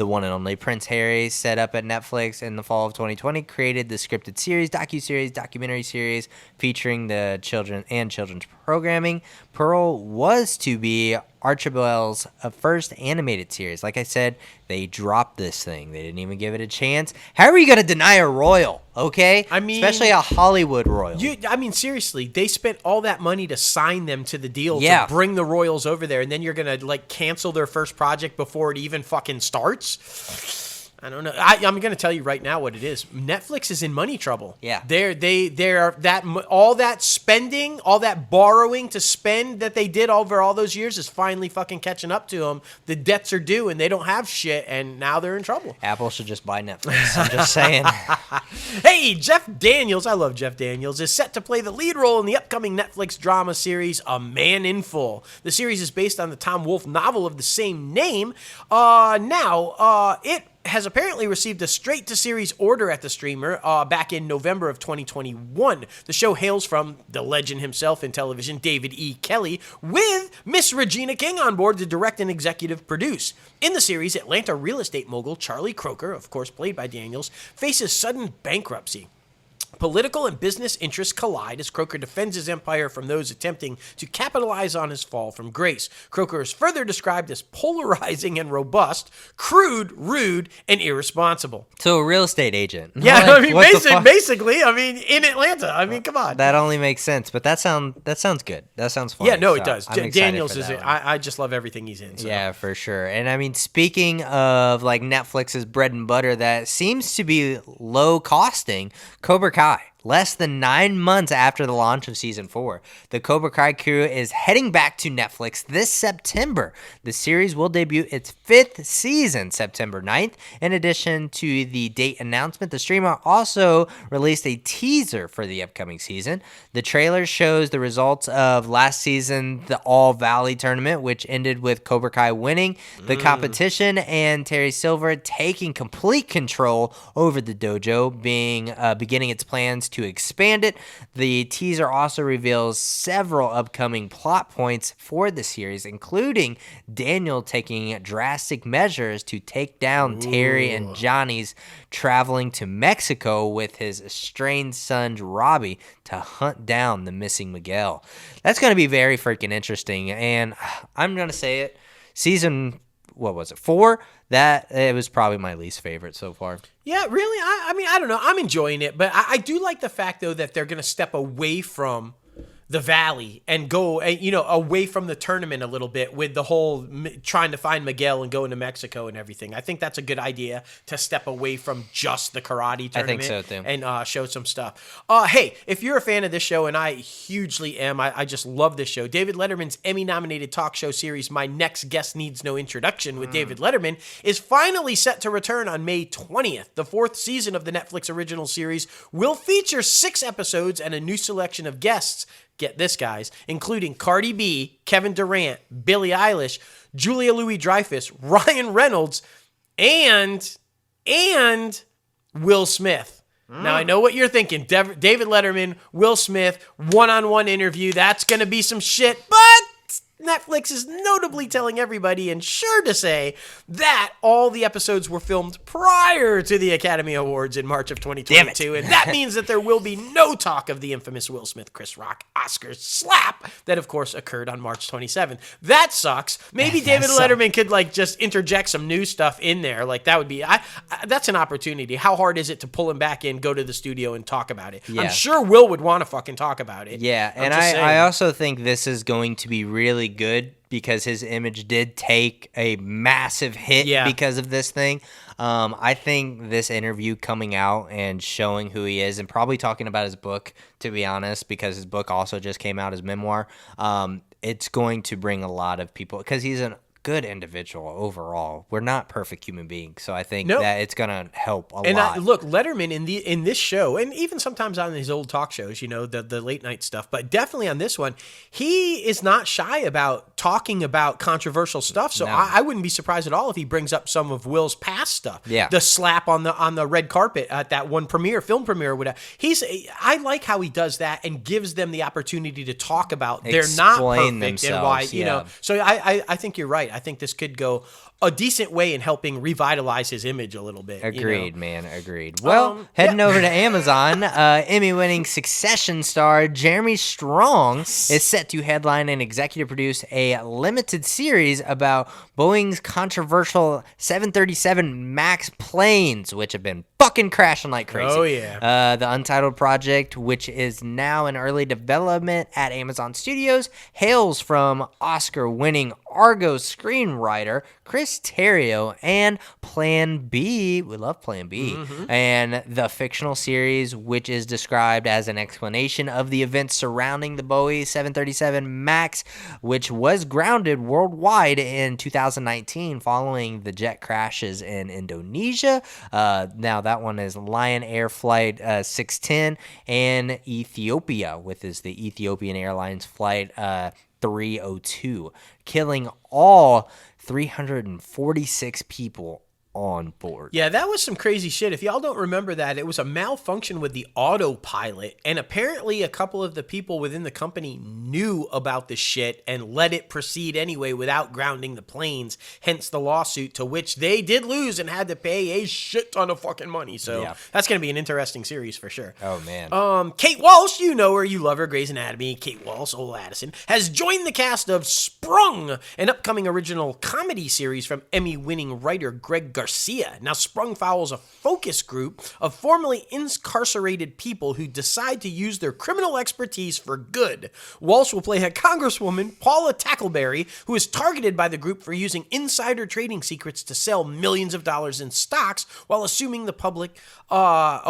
one and only Prince Harry, set up at Netflix in the fall of 2020, created the scripted series, docuseries, documentary series featuring the children and children's programming. Pearl was to be Archibald's first animated series. Like I said, they dropped this thing. They didn't even give it a chance. How are you going to deny a royal, okay? I mean, especially a Hollywood royal. I mean, seriously, they spent all that money to sign them to the deal to bring the royals over there, and then you're going to, like, cancel their first project before it even fucking starts? I don't know. I'm going to tell you right now what it is. Netflix is in money trouble. Yeah. They're all that spending, all that borrowing to spend that they did over all those years is finally fucking catching up to them. The debts are due and they don't have shit, and now they're in trouble. Apple should just buy Netflix. I'm just saying. Hey, Jeff Daniels, I love Jeff Daniels, is set to play the lead role in the upcoming Netflix drama series, A Man in Full. The series is based on the Tom Wolfe novel of the same name. It has apparently received a straight-to-series order at the streamer back in November of 2021. The show hails from the legend himself in television, David E. Kelley, with Miss Regina King on board to direct and executive produce. In the series, Atlanta real estate mogul Charlie Croker, of course played by Daniels, faces sudden bankruptcy. Political and business interests collide as Croker defends his empire from those attempting to capitalize on his fall from grace. Croker is further described as polarizing and robust, crude, rude, and irresponsible. So a real estate agent. Yeah, Like, I mean, what the fuck? basically, I mean, in Atlanta. I mean, come on. That only makes sense, but that sounds good. That sounds fun. Yeah, no, it does. I'm excited Daniels for is that it. one. I just love everything he's in. So. Yeah, for sure. And I mean, speaking of like Netflix's bread and butter that seems to be low costing, Cobra Kai. Less than 9 months after the launch of season 4, the Cobra Kai crew is heading back to Netflix this September. The series will debut its 5th season, September 9th. In addition to the date announcement, the streamer also released a teaser for the upcoming season. The trailer shows the results of last season, the All Valley tournament, which ended with Cobra Kai winning the competition and Terry Silver taking complete control over the dojo, beginning its plans to expand it. The teaser also reveals several upcoming plot points for the series, including Daniel taking drastic measures to take down Terry and Johnny's traveling to Mexico with his estranged son Robbie to hunt down the missing Miguel. That's going to be very freaking interesting, and I'm going to say it. Season, what was it, 4? That it was probably my least favorite so far. Yeah, really? I mean, I don't know. I'm enjoying it, but I do like the fact, though, that they're going to step away from the Valley and go, away from the tournament a little bit with the whole trying to find Miguel and going to Mexico and everything. I think that's a good idea to step away from just the karate tournament. I think so, too. And show some stuff. Hey, if you're a fan of this show, and I hugely am, I just love this show. David Letterman's Emmy-nominated talk show series, My Next Guest Needs No Introduction with David Letterman, is finally set to return on May 20th. The 4th season of the Netflix original series will feature 6 episodes and a new selection of guests. Get this, guys, including Cardi B, Kevin Durant, Billie Eilish, Julia Louis-Dreyfus, Ryan Reynolds, and Will Smith. Now, I know what you're thinking. David Letterman, Will Smith, one-on-one interview. That's going to be some shit, but Netflix is notably telling everybody and sure to say that all the episodes were filmed prior to the Academy Awards in March of 2022. And that means that there will be no talk of the infamous Will Smith-Chris Rock Oscar slap that, of course, occurred on March 27th. That sucks. Maybe David Letterman could, just interject some new stuff in there. That would be... that's an opportunity. How hard is it to pull him back in, go to the studio, and talk about it? Yeah. I'm sure Will would want to fucking talk about it. Yeah, and I also think this is going to be really good because his image did take a massive hit because of this thing. I think this interview coming out and showing who he is and probably talking about his book, to be honest, because his book also just came out, his memoir, it's going to bring a lot of people because he's a good individual overall. We're not perfect human beings, so I think that it's gonna help a lot. And look, Letterman in this show, and even sometimes on his old talk shows, the late night stuff, but definitely on this one, he is not shy about talking about controversial stuff. So I wouldn't be surprised at all if he brings up some of Will's past stuff. Yeah, the slap on the red carpet at that one film premiere. Whatever. I like how he does that and gives them the opportunity to talk about they're not perfect themselves, and why So I think you're right. I think this could go a decent way in helping revitalize his image a little bit. Agreed, man. Agreed. Well, heading over to Amazon, Emmy-winning Succession star Jeremy Strong is set to headline and executive produce a limited series about Boeing's controversial 737 MAX planes, which have been fucking crashing like crazy. Oh, yeah. The Untitled project, which is now in early development at Amazon Studios, hails from Oscar-winning Argo screenwriter Chris Terrio and Plan B. We love Plan B. Mm-hmm. And the fictional series, which is described as an explanation of the events surrounding the Boeing 737 MAX, which was grounded worldwide in 2019 following the jet crashes in Indonesia. Now that one is Lion Air Flight 610 and Ethiopia, which is the Ethiopian Airlines Flight 302, killing all 346 people on board. Yeah, that was some crazy shit. If y'all don't remember that, it was a malfunction with the autopilot, and apparently a couple of the people within the company knew about the shit and let it proceed anyway without grounding the planes, hence the lawsuit, to which they did lose and had to pay a shit ton of fucking money. So that's going to be an interesting series for sure. Oh, man. Kate Walsh, you know her, you love her, Grey's Anatomy. Kate Walsh, old Addison, has joined the cast of Sprung, an upcoming original comedy series from Emmy-winning writer Greg Garcia. Now, Sprung follows a focus group of formerly incarcerated people who decide to use their criminal expertise for good. Walsh will play a congresswoman, Paula Tackleberry, who is targeted by the group for using insider trading secrets to sell millions of dollars in stocks while assuring the public that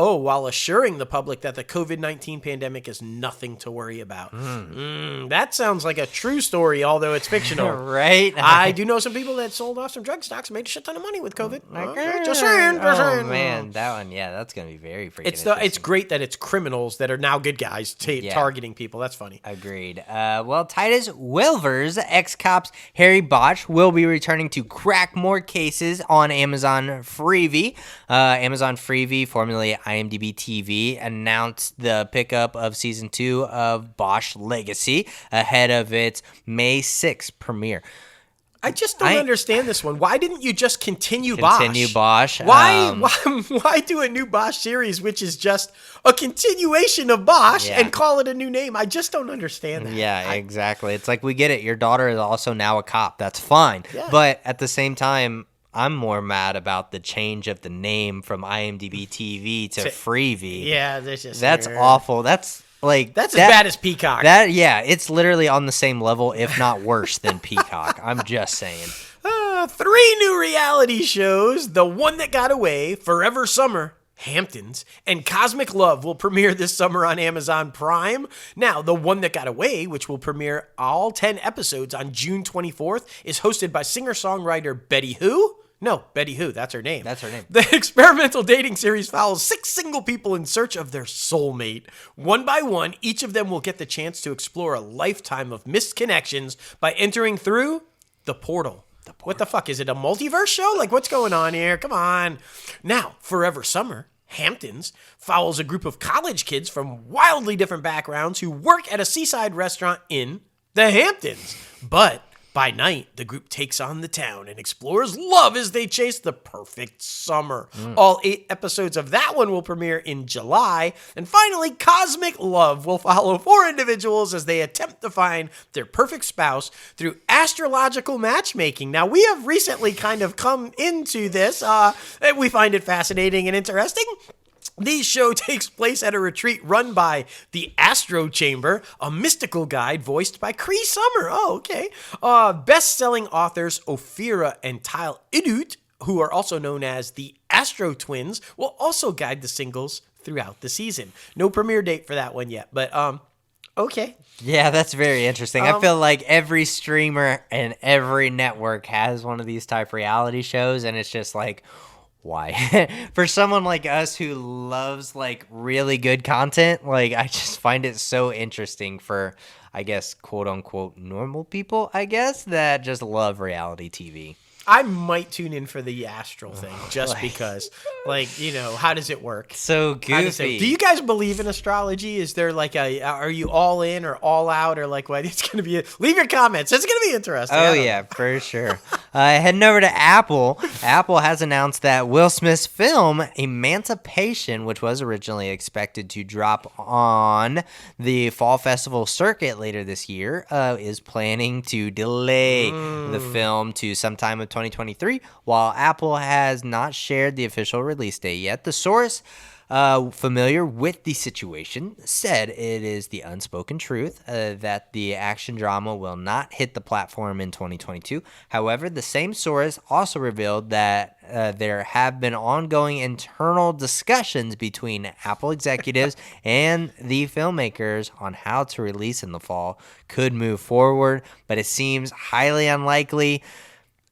the COVID-19 pandemic is nothing to worry about. That sounds like a true story, although it's fictional. Right? I do know some people that sold off some drug stocks and made a shit ton of money with COVID. Okay, just saying. Oh, man. That one, that's going to be very freaking It's great that it's criminals that are now good guys targeting people. That's funny. Agreed. Well, Titus Welver's ex-cops Harry Bosch will be returning to crack more cases on Amazon Freevee. Amazon Freevee, formerly IMDb TV, announced the pickup of Season 2 of Bosch Legacy ahead of its May 6th premiere. I just don't understand this one. Why didn't you just continue Bosch? Why do a new Bosch series, which is just a continuation of Bosch, and call it a new name? I just don't understand that. Yeah, exactly. It's like, we get it. Your daughter is also now a cop. That's fine. Yeah. But at the same time, I'm more mad about the change of the name from IMDb TV to Freevee. Yeah, that's awful. That's as bad as Peacock. It's literally on the same level, if not worse than Peacock. I'm just saying. 3 new reality shows: The One That Got Away, Forever Summer, Hamptons, and Cosmic Love will premiere this summer on Amazon Prime. Now, The One That Got Away, which will premiere all 10 episodes on June 24th, is hosted by singer-songwriter Betty Who? No, Betty Who, that's her name. That's her name. The experimental dating series follows 6 single people in search of their soulmate. One by one, each of them will get the chance to explore a lifetime of missed connections by entering through the portal. What the fuck? Is it a multiverse show? Like, what's going on here? Come on. Now, Forever Summer, Hamptons, follows a group of college kids from wildly different backgrounds who work at a seaside restaurant in the Hamptons. But by night, the group takes on the town and explores love as they chase the perfect summer. All 8 episodes of that one will premiere in July. And finally, Cosmic Love will follow 4 individuals as they attempt to find their perfect spouse through astrological matchmaking. Now, we have recently kind of come into this. And we find it fascinating and interesting. The show takes place at a retreat run by the Astro Chamber, a mystical guide voiced by Cree Summer. Oh, okay. Best-selling authors Ophira and Tyle Idut, who are also known as the Astro Twins, will also guide the singles throughout the season. No premiere date for that one yet, but okay. Yeah, that's very interesting. I feel like every streamer and every network has one of these type reality shows, and it's just like, why? For someone like us who loves like really good content, like I just find it so interesting for, I guess, quote unquote normal people, I guess, that just love reality TV. I might tune in for the astral thing just because, like, you know, how does it work? So goofy. Do you guys believe in astrology? Is there like are you all in or all out or like what? It's going to be, leave your comments. It's going to be interesting. Oh, yeah, for sure. Heading over to Apple. Apple has announced that Will Smith's film Emancipation, which was originally expected to drop on the Fall Festival circuit later this year, is planning to delay the film to sometime of 2023, while Apple has not shared the official release date yet. The source, familiar with the situation, said it is the unspoken truth that the action drama will not hit the platform in 2022. However, the same source also revealed that there have been ongoing internal discussions between Apple executives and the filmmakers on how to release in the fall could move forward, but it seems highly unlikely.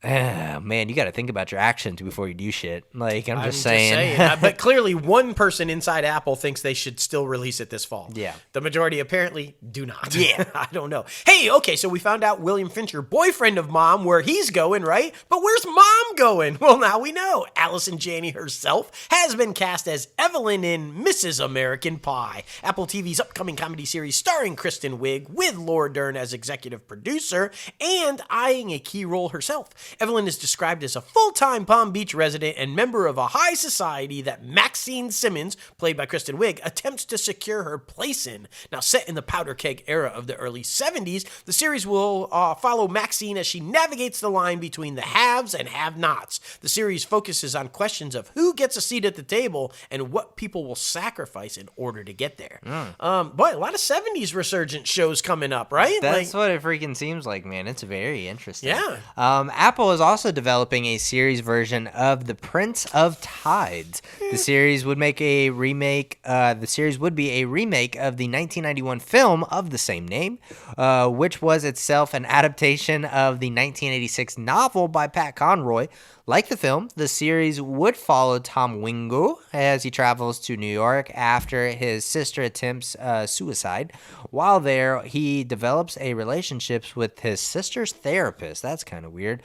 Man, you got to think about your actions before you do shit. Like, I'm just saying. But clearly one person inside Apple thinks they should still release it this fall. Yeah. The majority apparently do not. Yeah. I don't know. Hey, okay, so we found out William Fincher, boyfriend of Mom, where he's going, right? But where's Mom going? Well, now we know. Allison Janney herself has been cast as Evelyn in Mrs. American Pie, Apple TV's upcoming comedy series starring Kristen Wiig, with Laura Dern as executive producer and eyeing a key role herself. Evelyn is described as a full-time Palm Beach resident and member of a high society that Maxine Simmons, played by Kristen Wiig, attempts to secure her place in. Now, set in the powder keg era of the early 70s, the series will follow Maxine as she navigates the line between the haves and have-nots. The series focuses on questions of who gets a seat at the table and what people will sacrifice in order to get there. Boy, a lot of 70s resurgent shows coming up, right? That's what it freaking seems like, man. It's very interesting. Yeah. Apple is also developing a series version of The Prince of Tides. The series would make a remake. The series would be a remake of the 1991 film of the same name, which was itself an adaptation of the 1986 novel by Pat Conroy. Like the film, the series would follow Tom Wingo as he travels to New York after his sister attempts suicide. While there, he develops a relationship with his sister's therapist. That's kind of weird.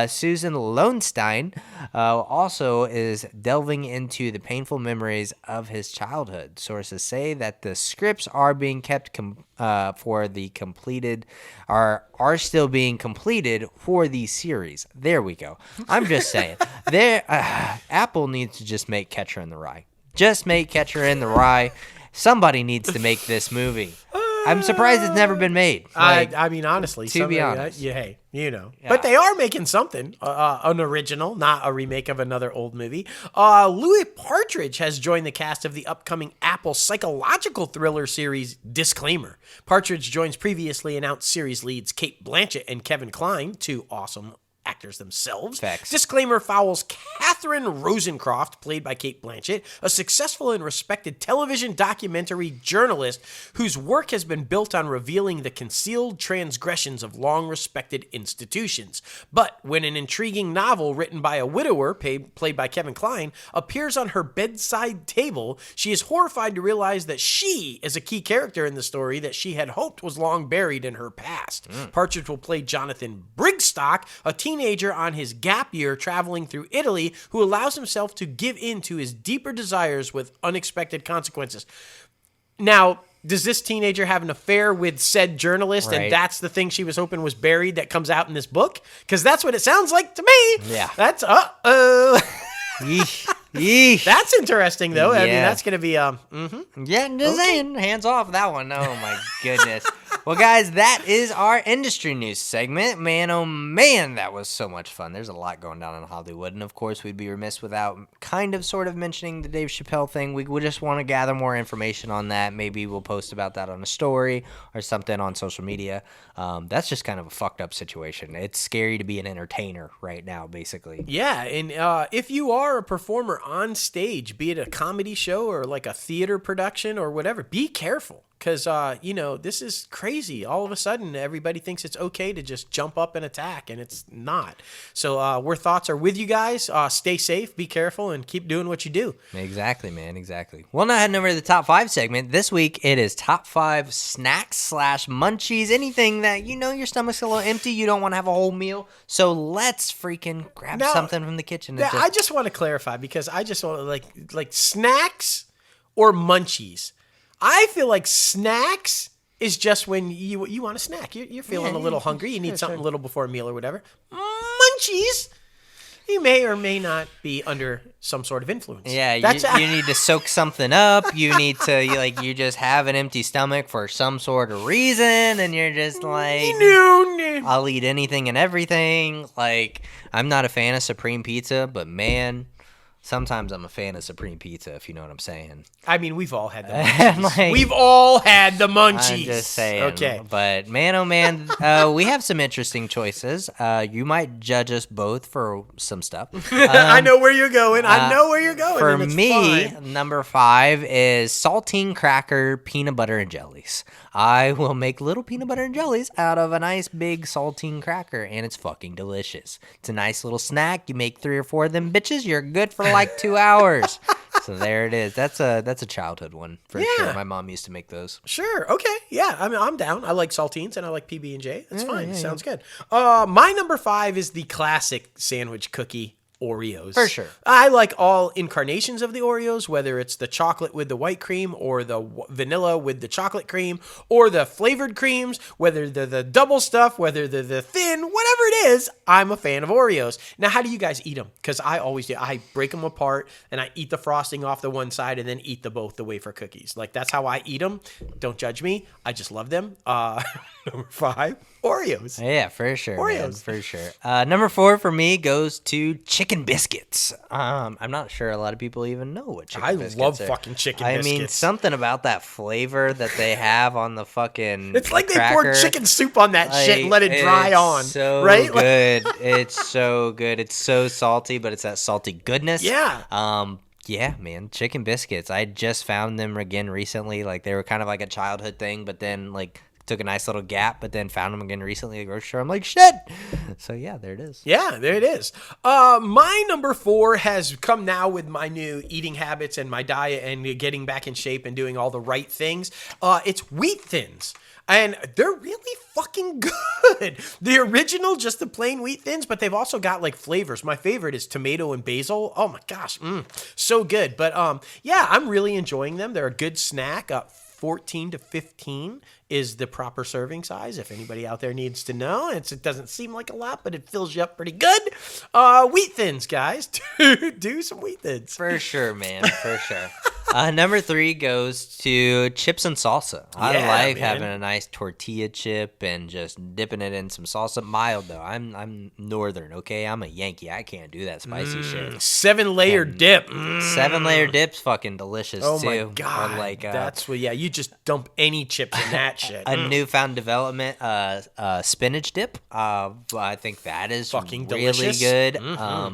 Susan Lowenstein also is delving into the painful memories of his childhood. Sources say that the scripts are being kept for the completed are still being completed for the series. There we go. I'm just saying. Apple needs to just make Catcher in the Rye. Just make Catcher in the Rye. Somebody needs to make this movie. I'm surprised it's never been made. I mean, honestly, to be honest, hey, you know, but they are making something, an original, not a remake of another old movie. Louis Partridge has joined the cast of the upcoming Apple psychological thriller series Disclaimer. Partridge joins previously announced series leads Cate Blanchett and Kevin Kline, two awesome actors themselves. Facts. Disclaimer follows Catherine Rosencroft, played by Cate Blanchett, a successful and respected television documentary journalist whose work has been built on revealing the concealed transgressions of long-respected institutions. But when an intriguing novel written by a widower, played by Kevin Kline, appears on her bedside table, she is horrified to realize that she is a key character in the story that she had hoped was long buried in her past. Partridge will play Jonathan Brigstock, a teenager on his gap year traveling through Italy who allows himself to give in to his deeper desires with unexpected consequences. Now, does this teenager have an affair with said journalist, right, and that's the thing she was hoping was buried that comes out in this book? Because that's what it sounds like to me. Yeah. That's, Yeesh. Yeesh. That's interesting, though. I mean, Yeah. that's going to be, Yeah, just saying. Hands off that one. Oh, my goodness. Well, guys, that is our industry news segment. Man, oh, man, that was so much fun. There's a lot going down in Hollywood. And, of course, we'd be remiss without sort of mentioning the Dave Chappelle thing. We just want to gather more information on that. Maybe we'll post about that on a story or something on social media. That's just kind of a fucked up situation. It's scary to be an entertainer right now, basically. Yeah, and if you are a performer on stage, be it a comedy show or like a theater production or whatever, be careful. Because, this is crazy. All of a sudden, everybody thinks it's okay to just jump up and attack, and it's not. So our thoughts are with you guys. Stay safe, be careful, and keep doing what you do. Exactly, man. Exactly. Well, now heading over to the top 5 segment. This week, it is top 5 snacks / munchies. Anything that, your stomach's a little empty. You don't want to have a whole meal. So let's freaking grab something from the kitchen. Yeah, I just want to clarify, because I just want to, like snacks or munchies. I feel like snacks is just when you want a snack. You're feeling a little hungry. You need something a little before a meal or whatever. Munchies, you may or may not be under some sort of influence. Yeah, you need to soak something up. You need to, you just have an empty stomach for some sort of reason, and you're just like, no. I'll eat anything and everything. Like, I'm not a fan of Supreme Pizza, but man, sometimes I'm a fan of Supreme Pizza, if you know what I'm saying. I mean, we've all had the munchies. We've all had the munchies. I'm just saying. Okay. But man, oh man, we have some interesting choices. You might judge us both for some stuff. I know where you're going. I know where you're going. For me, number 5 is saltine cracker peanut butter and jellies. I will make little peanut butter and jellies out of a nice big saltine cracker, and it's fucking delicious. It's a nice little snack. You make 3 or 4 of them bitches, you're good for like 2 hours. So there it is. That's a childhood one for sure. My mom used to make those. Sure. Okay. Yeah. I mean, I'm down. I like saltines and I like PB&J. That's fine. Sounds good. My number 5 is the classic sandwich cookie. Oreos. For sure. I like all incarnations of the Oreos, whether it's the chocolate with the white cream or the vanilla with the chocolate cream or the flavored creams, whether they're the double stuff, whether they're the thin, whatever it is, I'm a fan of Oreos. Now, how do you guys eat them? Because I always do. I break them apart and I eat the frosting off the one side and then eat both the wafer cookies. Like, that's how I eat them. Don't judge me. I just love them. Number 5, Oreos. Yeah, for sure. Oreos. Man, for sure. Number 4 for me goes to chicken biscuits. I'm not sure a lot of people even know what chicken biscuits are. I love fucking chicken biscuits. I mean, something about that flavor that they have on the fucking It's like cracker. They poured chicken soup on that shit and let it dry on. So right? good. It's so good. It's so salty, but it's that salty goodness. Yeah. Yeah, man, chicken biscuits. I just found them again recently. Like, they were kind of like a childhood thing, but then like took a nice little gap, but then found them again recently at the grocery store. I'm like, shit. So yeah, there it is. Yeah, there it is. My number 4 has come now with my new eating habits and my diet and getting back in shape and doing all the right things. It's Wheat Thins. And they're really fucking good. The original, just the plain Wheat Thins, but they've also got like flavors. My favorite is tomato and basil. Oh my gosh, so good. But yeah, I'm really enjoying them. They're a good snack. 14 to 15 is the proper serving size. If anybody out there needs to know, it doesn't seem like a lot, but it fills you up pretty good. Wheat Thins, guys. Do some Wheat Thins. For sure, man. For sure. Number 3 goes to chips and salsa. I like having a nice tortilla chip and just dipping it in some salsa. Mild though. I'm northern, okay? I'm a Yankee. I can't do that spicy shit. 7-layer dip. 7-layer dip's fucking delicious too. Oh my god. Or like, that's what. Yeah, you just dump any chips in that shit. A newfound development, spinach dip. I think that is fucking really delicious. good.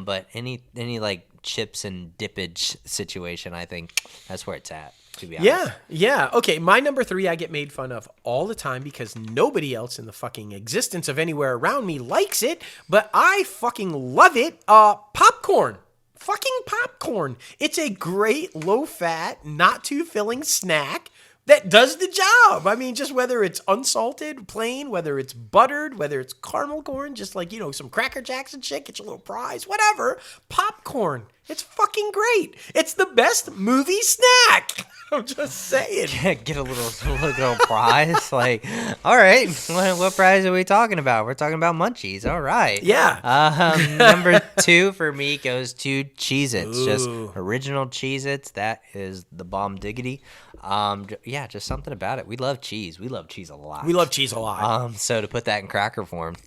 But any like chips and dippage situation, I think that's where it's at, to be honest. Yeah. Okay, my number 3 I get made fun of all the time because nobody else in the fucking existence of anywhere around me likes it, but I fucking love it. Popcorn. Fucking popcorn. It's a great low-fat, not too filling snack that does the job. I mean, just whether it's unsalted, plain, whether it's buttered, whether it's caramel corn, just like, some Cracker Jacks and shit, get your little prize, whatever. Popcorn. It's fucking great. It's the best movie snack. I'm just saying. Get a little prize. Like, all right, what prize are we talking about? We're talking about Munchies. All right. Yeah. Number 2 for me goes to Cheez-Its. Just original Cheez-Its. That is the bomb diggity. Yeah, just something about it. We love cheese. We love cheese a lot. We love cheese a lot. So to put that in cracker form,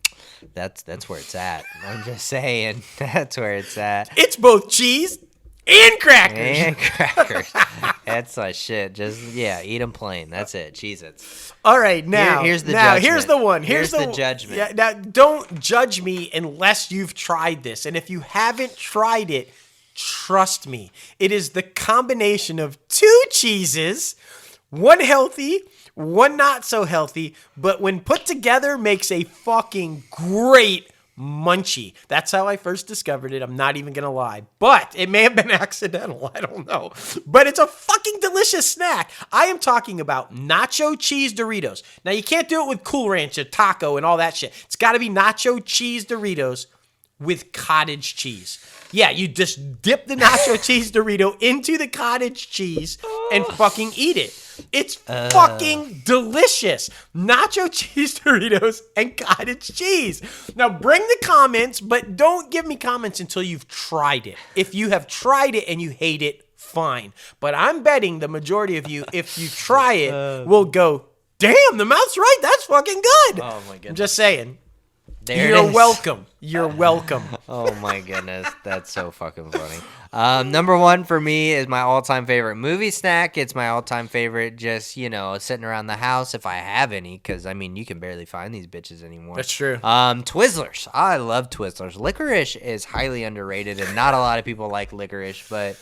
that's where it's at. I'm just saying, that's where it's at. It's both cheese and crackers. And crackers. That's my shit. Just, eat them plain. That's it. Cheez-Its. All right, now here's the judgment. Here's the one. Here's the judgment. Yeah, now, don't judge me unless you've tried this. And if you haven't tried it, trust me, it is the combination of 2 cheeses, one healthy, one not so healthy, but when put together makes a fucking great munchie. That's how I first discovered it. I'm not even going to lie, but it may have been accidental. I don't know, but it's a fucking delicious snack. I am talking about nacho cheese Doritos. Now you can't do it with Cool Ranch or taco and all that shit. It's got to be nacho cheese Doritos with cottage cheese. Yeah, you just dip the nacho cheese Dorito into the cottage cheese and fucking eat it. It's fucking delicious. Nacho cheese Doritos and cottage cheese. Now bring the comments, but don't give me comments until you've tried it. If you have tried it and you hate it, fine. But I'm betting the majority of you, if you try it, will go, damn, the mouth's right. That's fucking good. Oh my goodness. I'm just saying. There You're it is. welcome. You're welcome. Oh my goodness, that's so fucking funny. Number one for me is my all-time favorite movie snack. It's my all-time favorite, just sitting around the house if I have any, because I mean you can barely find these bitches anymore. That's true. Twizzlers. I love Twizzlers. Licorice is highly underrated, and not a lot of people like licorice, but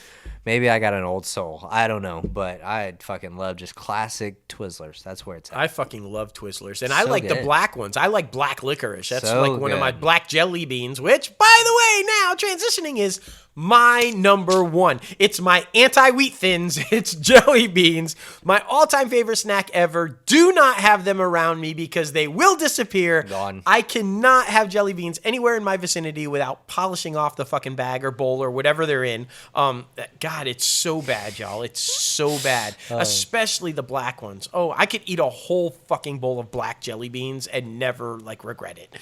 maybe I got an old soul. I don't know, but I fucking love just classic Twizzlers. That's where it's at. I fucking love Twizzlers, and I So like the good. black ones. I like black licorice. That's So like one of my good. black jelly beans, which, by the way, now transitioning is my number one. It's my anti-wheat thins. It's jelly beans. My all-time favorite snack ever. Do not have them around me because they will disappear. Gone. I cannot have jelly beans anywhere in my vicinity without polishing off the fucking bag or bowl or whatever they're in. God, it's so bad, y'all. It's so bad. Especially the black ones. Oh, I could eat a whole fucking bowl of black jelly beans and never regret it.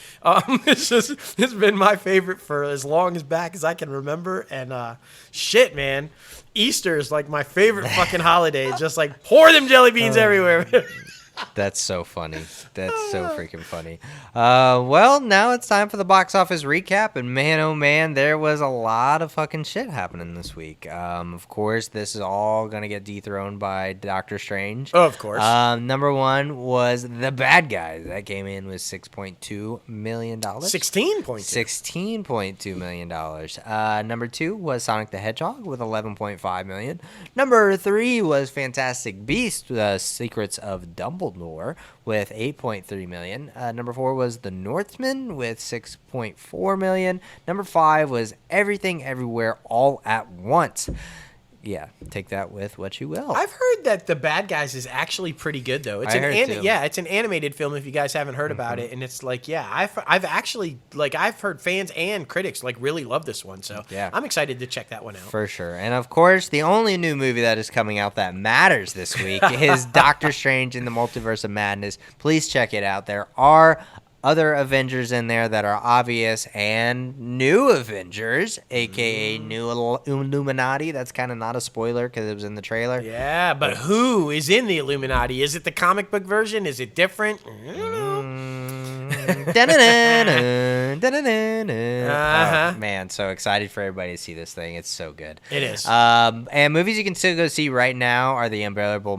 It's been my favorite for as long as back as I can remember. And shit, man, Easter is like my favorite fucking holiday. Just pour them jelly beans everywhere. That's so funny. That's so freaking funny. Well, now it's time for the box office recap, and man, oh man, there was a lot of fucking shit happening this week. Of course, this is all gonna get dethroned by Doctor Strange. Oh, of course. Number one was The Bad Guys. That came in with $6.2 million. 16.2. $16.2 million. Number two was Sonic the Hedgehog with $11.5 million. Number three was Fantastic Beasts: The Secrets of Dumbledore with $8.3 million. Number four was The Northman with $6.4 million. Number five was Everything Everywhere All at Once. Yeah, take that with what you will. I've heard that The Bad Guys is actually pretty good, though. It's it's an animated film if you guys haven't heard about it, and it's I've actually I've heard fans and critics really love this one, so Yeah. I'm excited to check that one out. For sure. And of course, the only new movie that is coming out that matters this week is Doctor Strange in the Multiverse of Madness. Please check it out. There are other Avengers in there that are obvious, and new Avengers, aka new Illuminati. That's kind of not a spoiler because it was in the trailer. Yeah, but who is in the Illuminati? Is it the comic book version? Is it different? I don't know. Oh, man, so excited for everybody to see this thing. It's so good. It is. And movies you can still go see right now are The Unbearable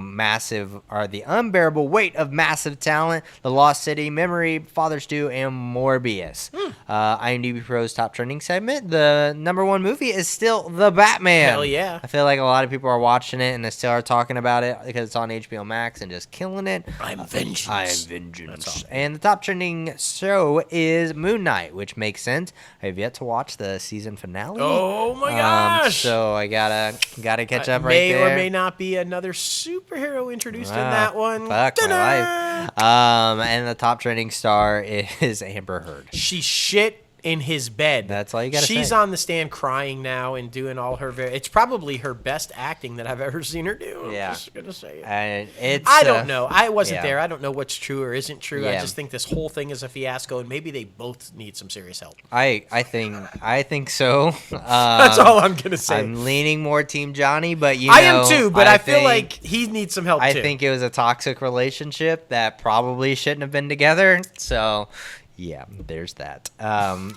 Weight of Massive Talent, The Lost City, Memory, Father Stew, and Morbius. IMDbPro's top trending segment. The number one movie is still The Batman. Hell yeah. I feel like a lot of people are watching it and they still are talking about it because it's on HBO Max and just killing it. I'm vengeance. I am vengeance. And the top trending show is Moon Knight, which makes sense. I have yet to watch the season finale. Oh my gosh! So I gotta catch up right may there. or may not be another superhero introduced in that one. Fuck my life. And the top trending star is Amber Heard. She shit in his bed. That's all you gotta say. She's on the stand crying now and doing all her it's probably her best acting that I've ever seen her do. I'm just gonna say it. And it's I don't know. I wasn't yeah. there. I don't know what's true or isn't true. I Yeah. just think this whole thing is a fiasco, and maybe they both need some serious help. I think so. That's all I'm gonna say. I'm leaning more Team Johnny, but I am too, but I feel like he needs some help too. I think it was a toxic relationship that probably shouldn't have been together. So, yeah, there's that.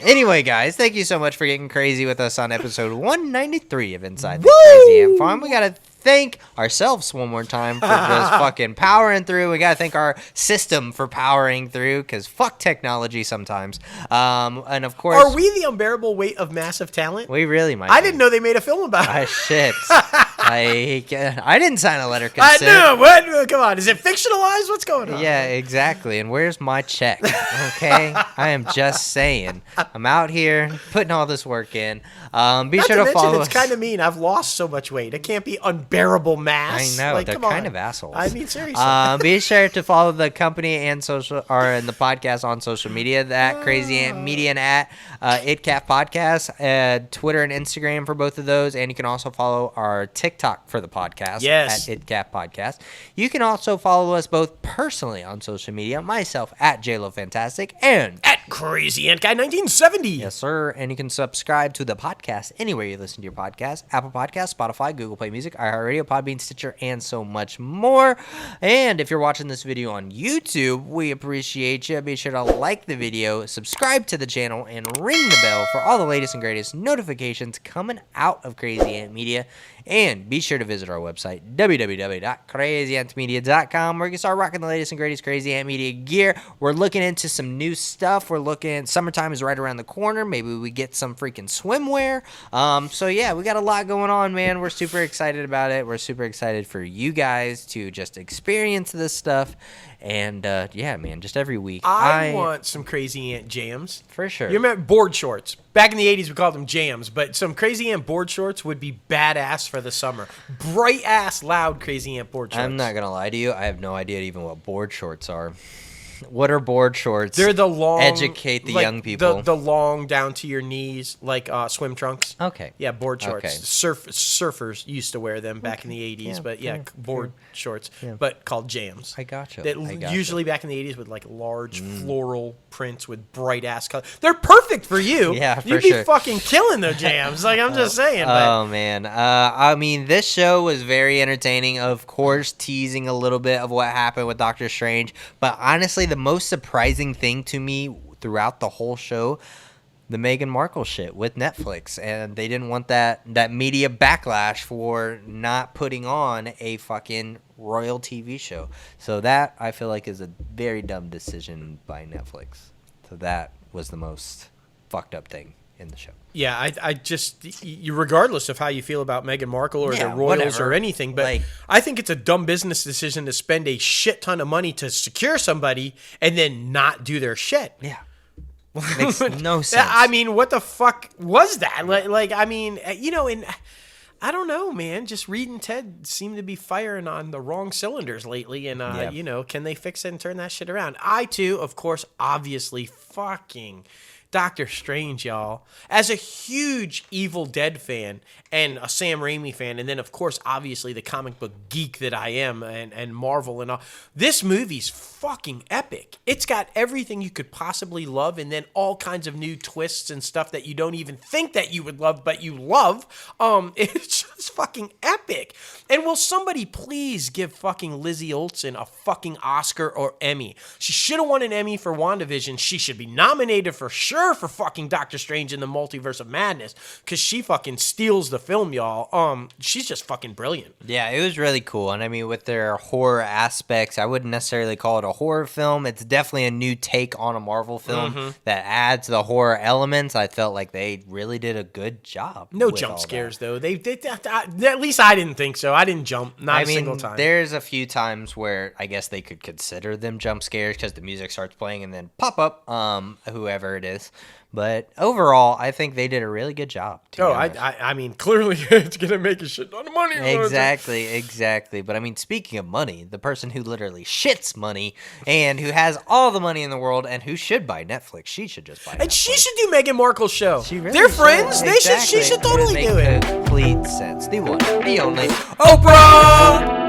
Anyway, guys, thank you so much for getting crazy with us on episode 193 of Inside the Crazy and Fun. We got to thank ourselves one more time for just fucking powering through. We got to thank our system for powering through because fuck technology sometimes. And of course, are we the unbearable weight of massive talent? we really might. I didn't know they made a film about it. Shit. I didn't sign a letter of consent. I know. What? Come on. Is it fictionalized? What's going on? Yeah, exactly. And where's my check? Okay, I am just saying. I'm out here putting all this work in. Be sure to follow us. It's kind of mean. I've lost so much weight. It can't be unbearable mass. I know, they're come kind on. of assholes. I mean, seriously. Be sure to follow the company and the podcast on social media. That Crazy Ant Media and at ITCAFpodcast, Twitter and Instagram for both of those. And you can also follow our TikTok TikTok for the podcast. Yes. At ITCAFpodcast. You can also follow us both personally on social media. Myself at JLoFantastic and At Crazy Ant Guy 1970. yes, sir. And you can subscribe to the podcast anywhere you listen to your podcast. Apple Podcasts, Spotify, Google Play Music, iHeartRadio, Podbean, Stitcher, and so much more. And if you're watching this video on YouTube, we appreciate you. Be sure to like the video, subscribe to the channel, and ring the bell for all the latest and greatest notifications coming out of Crazy Ant Media. And be sure to visit our website, www.crazyantmedia.com, where you can start rocking the latest and greatest Crazy Ant Media gear. We're looking into some new stuff. Summertime is right around the corner. Maybe we get some freaking swimwear. So yeah, we got a lot going on, man. We're super excited about it. We're super excited for you guys to just experience this stuff. And yeah, man, just every week. I want some Crazy Ant jams. For sure. You remember board shorts? Back in the 80s, we called them jams, but some Crazy Ant board shorts would be badass for the summer. Bright ass, loud Crazy Ant board shorts. I'm not gonna lie to you. I have no idea even what board shorts are. What are board shorts? They're the long. Educate the young people. The long down to your knees, like swim trunks. Okay. Yeah, board shorts. Okay. Surfers used to wear them back in the 80s, Yeah, but yeah, sure, board shorts, but called jams. I gotcha. That I gotcha. usually back in the 80s with like large floral prints with bright ass color. They're perfect for you. Yeah, for You'd be sure. fucking killing the jams. Like I'm just saying. But Oh man, I mean, this show was very entertaining. Of course, teasing a little bit of what happened with Doctor Strange, but honestly, the most surprising thing to me throughout the whole show, the Meghan Markle shit with Netflix, and they didn't want that media backlash for not putting on a fucking royal TV show. So that I feel like is a very dumb decision by Netflix. So that was the most fucked up thing in the show. yeah, I just regardless of how you feel about Meghan Markle or Yeah, the royals whatever. or anything, but Like- I think it's a dumb business decision to spend a shit ton of money to secure somebody and then not do their shit. Yeah. Makes no sense. I mean, what the fuck was that? Like, I mean, you know, and I don't know, man. Just Reed and Ted seem to be firing on the wrong cylinders lately, and Yeah. you know, can they fix it and turn that shit around? I too, of course, obviously, fucking Doctor Strange, y'all. As a huge Evil Dead fan and a Sam Raimi fan, and then of course, obviously, the comic book geek that I am, and Marvel and all, this movie's fucking epic. It's got everything you could possibly love, and then all kinds of new twists and stuff that you don't even think that you would love, but you love. It's just fucking epic. And will somebody please give fucking Lizzie Olsen a fucking Oscar or Emmy? She should have won an Emmy for WandaVision. She should be nominated for sure for fucking Doctor Strange in the Multiverse of Madness, because she fucking steals the film, y'all. She's just fucking brilliant. Yeah, it was really cool. And I mean, with their horror aspects, I wouldn't necessarily call it a horror film. It's definitely a new take on a Marvel film that adds the horror elements. I felt like they really did a good job. No with jump all scares, that. though. They at least I didn't think so. I didn't jump, not a single time. There's a few times where I guess they could consider them jump scares because the music starts playing and then pop up, whoever it is. But overall, I think they did a really good job. I mean, clearly it's gonna make a shit ton of money. Exactly. But I mean, speaking of money, the person who literally shits money and who has all the money in the world and who should buy Netflix, she should just buy Netflix. And she should do Meghan Markle's show. She really They're should. friends. Exactly. She should It would totally make do it. Complete sense. The one, the only. Oprah!